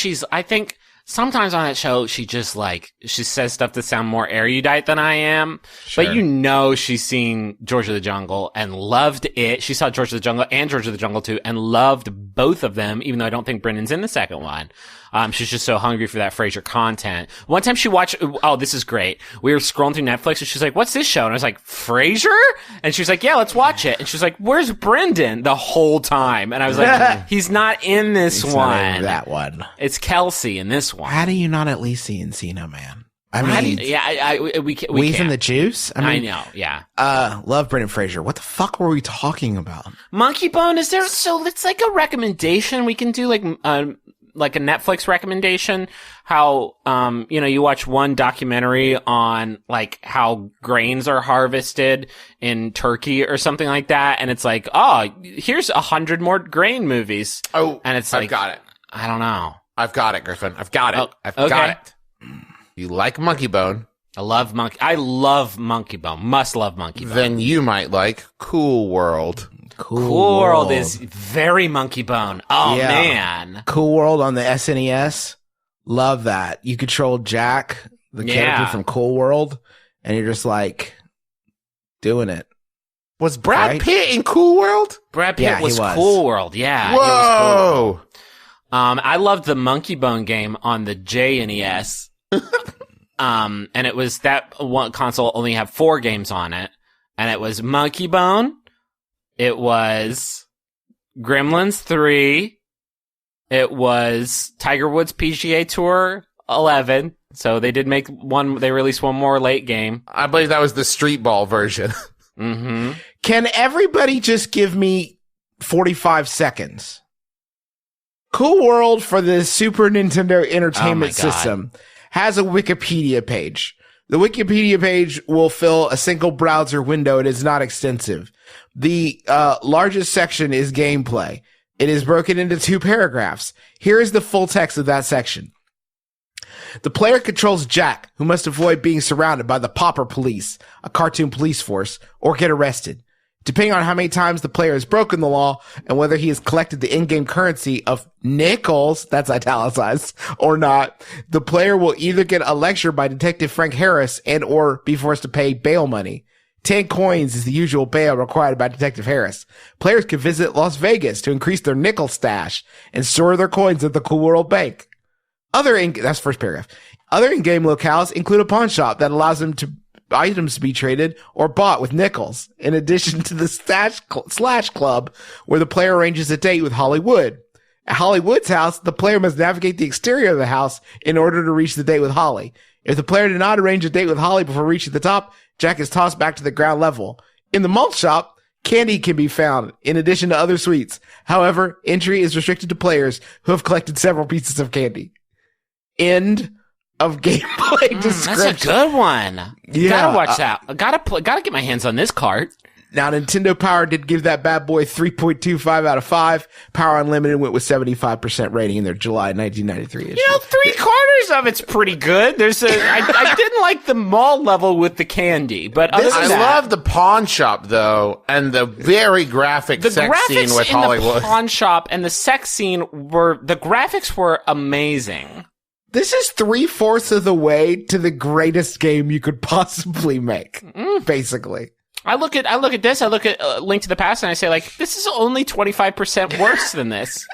sometimes on that show, she just she says stuff to sound more erudite than I am. Sure. But she's seen George of the Jungle and loved it. She saw George of the Jungle and George of the Jungle 2 and loved both of them, even though I don't think Brendan's in the second one. She's just so hungry for that Frasier content. One time she watched, this is great. We were scrolling through Netflix and she's like, what's this show? And I was like, Frasier? And she was like, yeah, let's watch it. And she was like, where's Brendan? The whole time. And I was like, he's not in this He's one. not in that one. It's Kelsey in this one. How do you not at least see Encino Man? I mean, we Weave can't. in the Juice? I know, yeah. Love Brendan Fraser. What the fuck were we talking about? Monkey Bone, is there, so it's like a recommendation. We can do like a Netflix recommendation, how, you watch one documentary on like how grains are harvested in Turkey or something like that. And it's like, here's 100 more grain movies. Oh, and it's I've got it. I don't know. I've got it, Griffin. I've got it. Oh, I've okay. got it. You like Monkey Bone, I love Monkey Bone. Must love Monkey Bone. then you might like Cool World. Cool World is very Monkey Bone. Oh, Yeah. man. Cool World on the SNES. Love that. You control Jack, the character from Cool World, and you're just like doing it. Was Brad Right? Pitt in Cool World? Brad Pitt Yeah, he was was. Cool World. Yeah. he was Cool World. Whoa! I loved the Monkey Bone game on the JNES. And it was that one console only had 4 games on it. And it was Monkey Bone. It was Gremlins 3. It was Tiger Woods PGA Tour 11. So they did make one, they released one more late game. I believe that was the street ball version. Mm-hmm. Can everybody just give me 45 seconds? Cool World for the Super Nintendo Entertainment God. System has a Wikipedia page. The Wikipedia page will fill a single browser window. It is not extensive. The largest section is gameplay. It is broken into 2 paragraphs. Here is the full text of that section. The player controls Jack, who must avoid being surrounded by the Pauper Police, a cartoon police force, or get arrested. Depending on how many times the player has broken the law and whether he has collected the in-game currency of nickels, that's italicized, or not, the player will either get a lecture by Detective Frank Harris and or be forced to pay bail money. 10 coins is the usual bail required by Detective Harris. Players can visit Las Vegas to increase their nickel stash and store their coins at the Cool World Bank. That's first paragraph. Other in-game locales include a pawn shop that allows them to items to be traded or bought with nickels, in addition to the Slash Club, where the player arranges a date with Hollywood. At Hollywood's house, the player must navigate the exterior of the house in order to reach the date with Holly. If the player did not arrange a date with Holly before reaching the top, Jack is tossed back to the ground level. In the malt shop, candy can be found, in addition to other sweets. However, entry is restricted to players who have collected several pieces of candy. End of gameplay description. That's a good one. Yeah, Gotta watch that. Gotta get my hands on this cart. Now, Nintendo Power did give that bad boy 3.25 out of 5. Power Unlimited went with 75% rating in their July 1993 issue. 3/4 of it's pretty good. I didn't like the mall level with the candy, but other than I that, love the pawn shop though, and the very graphic the sex graphics scene with in Hollywood. the pawn shop and the sex scene the graphics were amazing. This is 3/4 of the way to the greatest game you could possibly make, basically. I look at this. I look at Link to the Past, and I say, like, this is only 25% worse than this.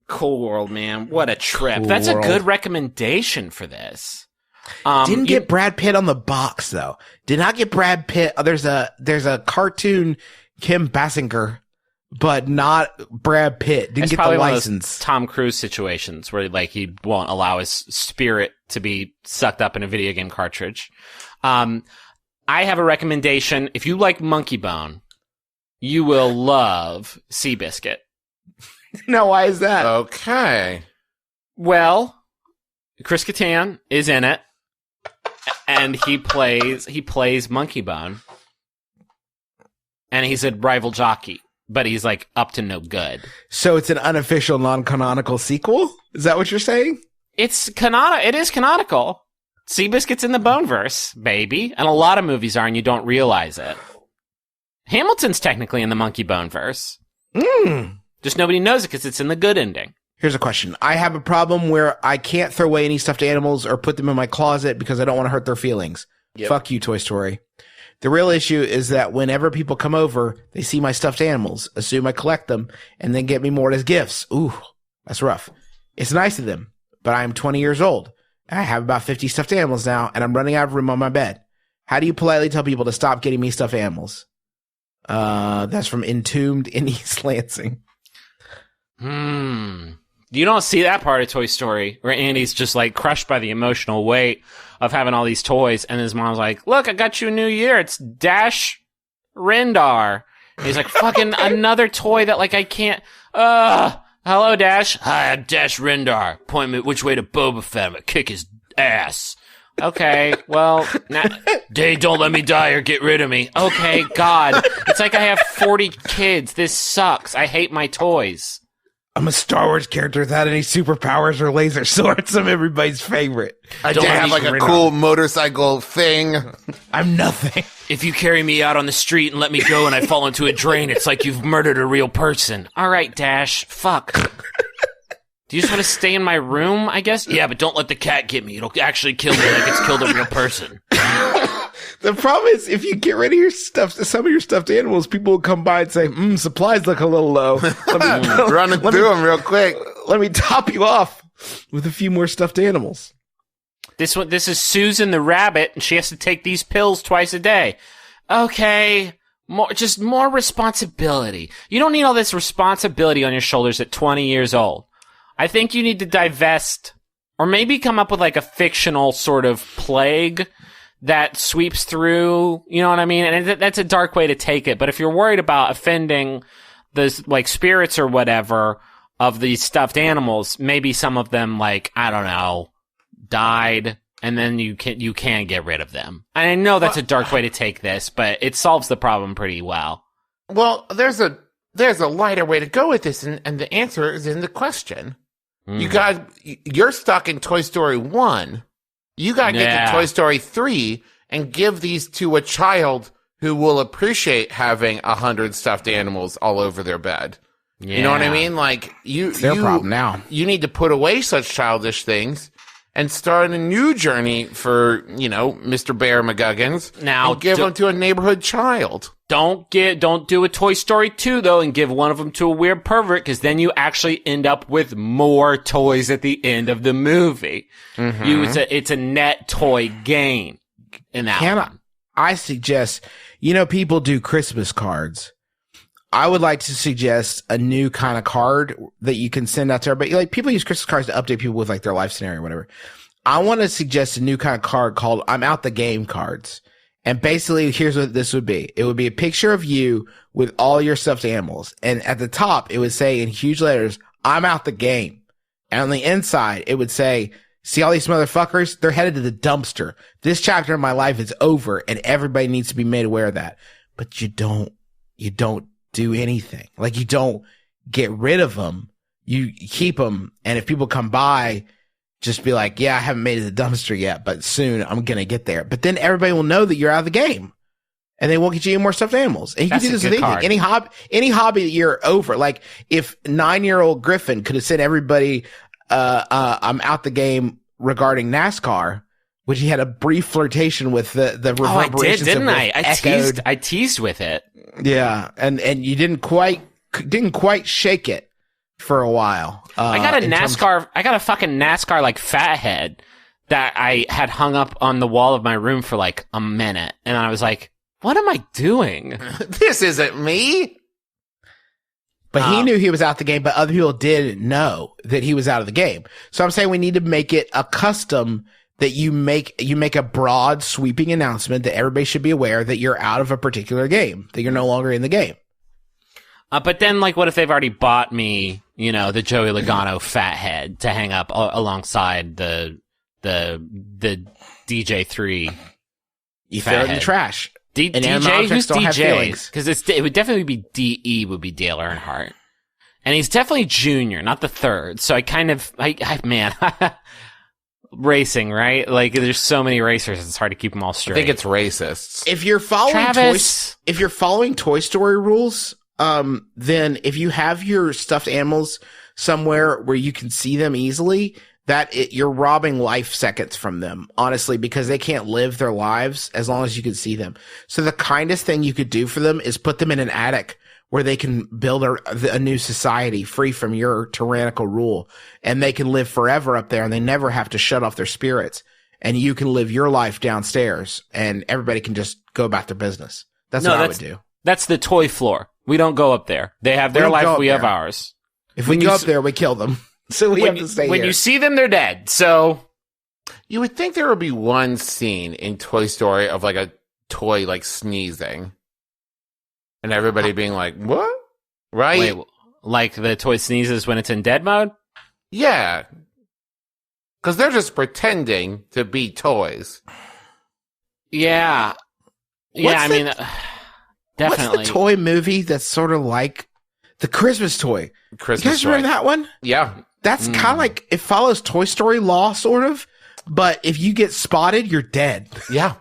Cool World, man, what a trip! Cool That's World. a good recommendation for this. Didn't get Brad Pitt on the box though. Did not get Brad Pitt. There's a cartoon Kim Basinger, but not Brad Pitt. Didn't It's get probably the one of those license. Tom Cruise situations where like he won't allow his spirit to be sucked up in a video game cartridge. I have a recommendation. If you like Monkey Bone, you will love Seabiscuit. No, why is that? Okay. Well, Chris Kattan is in it, and he plays Monkey Bone, and he's a rival jockey, but he's like up to no good. So it's an unofficial, non-canonical sequel? Is that what you're saying? It is canonical. Seabiscuit's in the Boneverse, baby, and a lot of movies are, and you don't realize it. Hamilton's technically in the Monkey Bone verse. Just nobody knows it because it's in the good ending. Here's a question. I have a problem where I can't throw away any stuffed animals or put them in my closet because I don't want to hurt their feelings. Yep. Fuck you, Toy Story. The real issue is that whenever people come over, they see my stuffed animals, assume I collect them, and then get me more as gifts. Ooh, that's rough. It's nice of them, but I am 20 years old. I have about 50 stuffed animals now, and I'm running out of room on my bed. How do you politely tell people to stop getting me stuffed animals? That's from Entombed in East Lansing. You don't see that part of Toy Story where Andy's just like crushed by the emotional weight of having all these toys, and his mom's like, "Look, I got you a new year. It's Dash Rendar." And he's like, "Fucking another toy that like I can't." Hello, Dash. Hi, I'm Dash Rendar. Point me which way to Boba Fett. I'm gonna kick his ass. Okay, well, Day, don't let me die or get rid of me. Okay, God, it's like I have 40 kids. This sucks. I hate my toys. I'm a Star Wars character without any superpowers or laser swords. I'm everybody's favorite. I did have like a cool motorcycle thing. I'm nothing. If you carry me out on the street and let me go and I fall into a drain, it's like you've murdered a real person. All right, Dash. Fuck. Do you just want to stay in my room, I guess? Yeah, but don't let the cat get me. It'll actually kill me like it's killed a real person. The problem is, if you get rid of your stuff, some of your stuffed animals, people will come by and say, supplies look a little low. Running through them real quick. Let me top you off with a few more stuffed animals. This is Susan the rabbit, and she has to take these pills twice a day. Okay, more responsibility. You don't need all this responsibility on your shoulders at 20 years old. I think you need to divest, or maybe come up with like a fictional sort of plague that sweeps through, you know what I mean? And that's a dark way to take it. But if you're worried about offending the like spirits or whatever of these stuffed animals, maybe some of them, like, I don't know, died, and then you can get rid of them. And I know that's a dark way to take this, but it solves the problem pretty well. Well, there's a lighter way to go with this, and the answer is in the question. You're stuck in Toy Story 1. You gotta get to Toy Story 3 and give these to a child who will appreciate having 100 stuffed animals all over their bed. Yeah. You know what I mean? Like, it's their problem now. You need to put away such childish things and start a new journey for, Mr. Bear McGuggins. Now, and give them to a neighborhood child. Don't do a Toy Story 2, though, and give one of them to a weird pervert, because then you actually end up with more toys at the end of the movie. Mm-hmm. It's a net toy gain in that one. I suggest, people do Christmas cards. I would like to suggest a new kind of card that you can send out to everybody. Like, people use Christmas cards to update people with like their life scenario or whatever. I want to suggest a new kind of card called I'm Out the Game cards. And basically, here's what this would be. It would be a picture of you with all your stuffed animals. And at the top, it would say in huge letters, I'm out the game. And on the inside, it would say, see all these motherfuckers? They're headed to the dumpster. This chapter of my life is over, and everybody needs to be made aware of that. But you don't do anything. Like, you don't get rid of them. You keep them. And if people come by, just be like, yeah, I haven't made it to the dumpster yet, but soon I'm going to get there. But then everybody will know that you're out of the game, and they won't get you any more stuffed animals. And you can do this with anything. Any hobby that you're over. Like, if 9-year-old Griffin could have sent everybody, I'm out the game regarding NASCAR, which he had a brief flirtation with the reverberations. I did, didn't I? I teased with it. Yeah. And you didn't quite shake it for a while. I got a fucking NASCAR like fathead that I had hung up on the wall of my room for like a minute, and I was like, what am I doing? This isn't me. But he knew he was out the game, but other people didn't know that he was out of the game. So I'm saying we need to make it a custom that you make a broad sweeping announcement that everybody should be aware that you're out of a particular game, that you're no longer in the game. But then, like, what if they've already bought me, the Joey Logano fathead to hang up alongside the DJ3? You throw it in the trash. DJ? Who's DJ? Because it would definitely be DE would be Dale Earnhardt. And he's definitely junior, not the third. So man, racing, right? Like, there's so many racers, it's hard to keep them all straight. I think it's racists. If you're following Toy Story rules, then if you have your stuffed animals somewhere where you can see them easily, you're robbing life seconds from them, honestly, because they can't live their lives as long as you can see them. So the kindest thing you could do for them is put them in an attic where they can build a new society free from your tyrannical rule, and they can live forever up there, and they never have to shut off their spirits, and you can live your life downstairs, and everybody can just go about their business. That's what I would do. That's the toy floor. We don't go up there. They have their life. We have ours. If we go up there, we kill them. So we have to stay here. When you see them, they're dead. So you would think there would be one scene in Toy Story of like a toy like sneezing, and everybody being like, "What?" Right? Wait, like the toy sneezes when it's in dead mode? Yeah, because they're just pretending to be toys. Yeah, definitely. What's the toy movie that's sort of like the Christmas toy? You guys remember that one? Yeah. That's kind of like, it follows Toy Story law, sort of, but if you get spotted, you're dead. Yeah.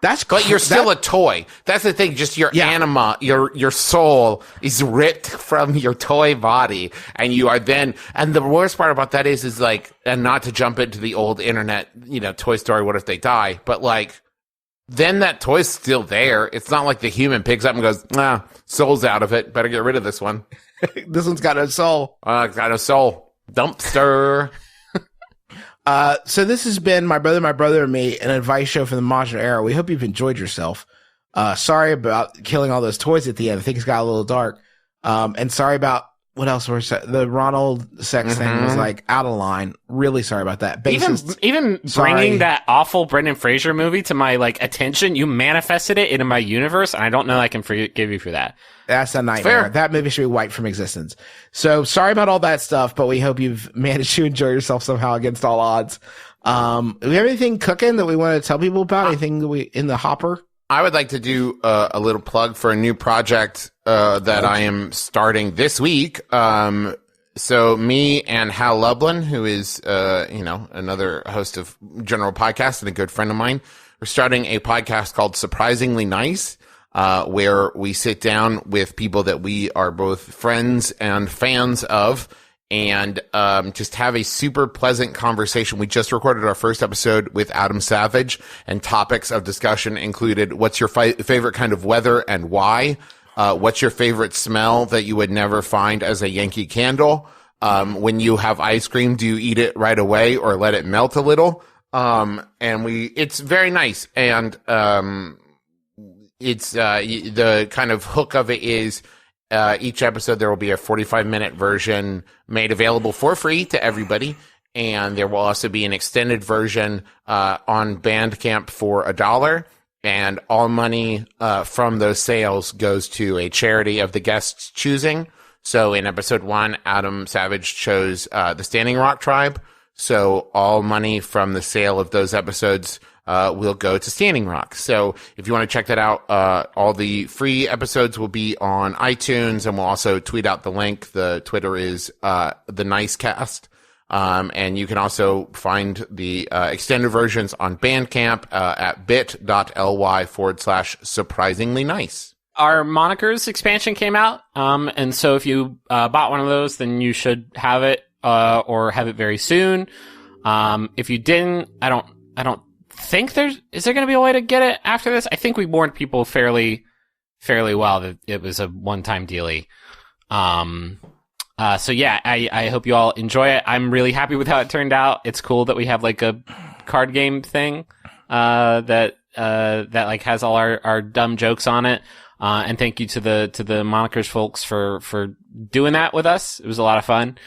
But you're still a toy. That's the thing. Just your anima, your soul is ripped from your toy body, and you are then. And the worst part about that is like, and not to jump into the old internet, Toy Story. What if they die? But like, then that toy's still there. It's not like the human picks up and goes, soul's out of it. Better get rid of this one. This one's got no soul. Got no soul. Dumpster. So this has been My Brother, and Me, an advice show from the modern era. We hope you've enjoyed yourself. Sorry about killing all those toys at the end. I think it's got a little dark. And sorry about what else the Ronald sex thing was like out of line. Really sorry about that. Even bringing that awful Brendan Fraser movie to my attention, you manifested it into my universe, and I don't know I can forgive you for that. That's a nightmare. Fair. That movie should be wiped from existence. So sorry about all that stuff, but we hope you've managed to enjoy yourself somehow against all odds. Do we have anything cooking that we want to tell people about? Anything that in the hopper? I would like to do a little plug for a new project that I am starting this week. So me and Hal Lublin, who is another host of General Podcast and a good friend of mine, we're starting a podcast called Surprisingly Nice, where we sit down with people that we are both friends and fans of, and just have a super pleasant conversation. We just recorded our first episode with Adam Savage, and topics of discussion included: what's your favorite kind of weather and why? What's your favorite smell that you would never find as a Yankee Candle? When you have ice cream, do you eat it right away or let it melt a little? It's very nice. And it's the kind of hook of it is each episode there will be a 45-minute version made available for free to everybody, and there will also be an extended version on Bandcamp for $1, and all money from those sales goes to a charity of the guests' choosing. So in episode 1, Adam Savage chose the Standing Rock Tribe, so all money from the sale of those episodes will go to Standing Rock. So if you want to check that out, all the free episodes will be on iTunes, and we'll also tweet out the link. The Twitter is the Nicecast. And you can also find the extended versions on Bandcamp at bit.ly/surprisingly nice. Our monikers expansion came out, and so if you bought one of those, then you should have it or have it very soon. If you didn't, I don't think is there going to be a way to get it after this? I think we warned people fairly well that it was a one-time dealie. So yeah, I hope you all enjoy it. I'm really happy with how it turned out. It's cool that we have like a card game thing, that like has all our dumb jokes on it. And thank you to the monikers folks for doing that with us. It was a lot of fun.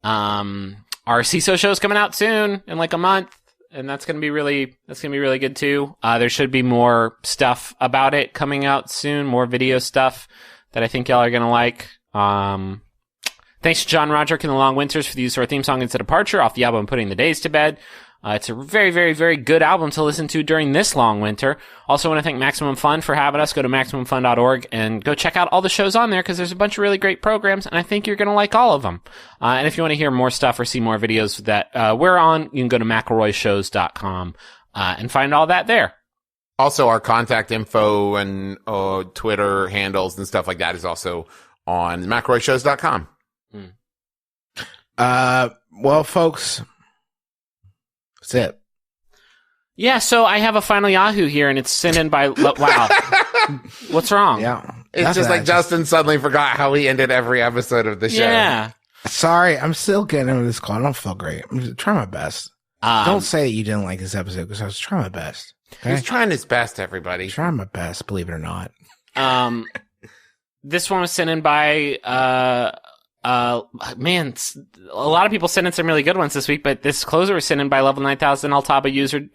Our CISO show is coming out soon in like a month, and that's going to be really good too. There should be more stuff about it coming out soon, more video stuff that I think y'all are going to like. Thanks to John Roderick and the Long Winters for the use of our theme song It's a Departure off the album Putting the Days to Bed. It's a very, very, very good album to listen to during this long winter. Also want to thank Maximum Fun for having us. Go to MaximumFun.org and go check out all the shows on there, because there's a bunch of really great programs, and I think you're going to like all of them. And if you want to hear more stuff or see more videos that we're on, you can go to McElroyshows.com and find all that there. Also, our contact info and Twitter handles and stuff like that is also on McElroyshows.com. Well, folks, that's it. Yeah, so I have a final Yahoo here, and it's sent in by... Wow. What's wrong? Yeah. It's just like Justin suddenly forgot how he ended every episode of the show. Yeah. Sorry, I'm still getting into this call. I don't feel great. I'm just trying my best. Don't say that you didn't like this episode, because I was trying my best. Okay? He's trying his best, everybody. Trying my best, believe it or not. This one was sent in by... man, a lot of people sent in some really good ones this week, but this closer was sent in by level 9000 Altaba user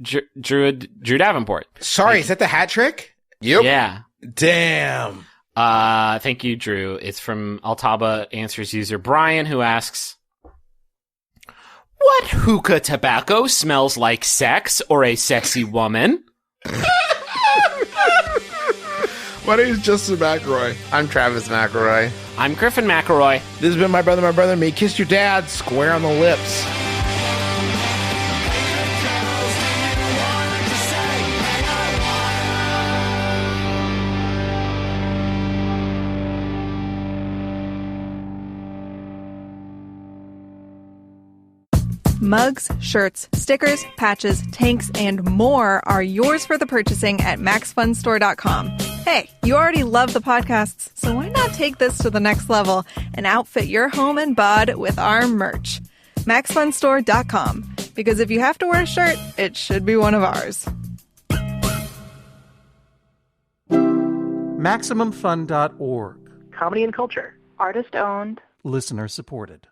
Drew Davenport. Sorry, is that the hat trick? Yep. Yeah. Damn. Thank you, Drew. It's from Altaba Answers user Brian, who asks, what hookah tobacco smells like sex or a sexy woman? My name is Justin McElroy. I'm Travis McElroy. I'm Griffin McElroy. This has been my brother, and me. Kiss your dad square on the lips. Mugs, shirts, stickers, patches, tanks, and more are yours for the purchasing at MaxFunStore.com. Hey, you already love the podcasts, so why not take this to the next level and outfit your home and bod with our merch? MaxFunStore.com. Because if you have to wear a shirt, it should be one of ours. MaximumFun.org. Comedy and culture. Artist owned. Listener supported.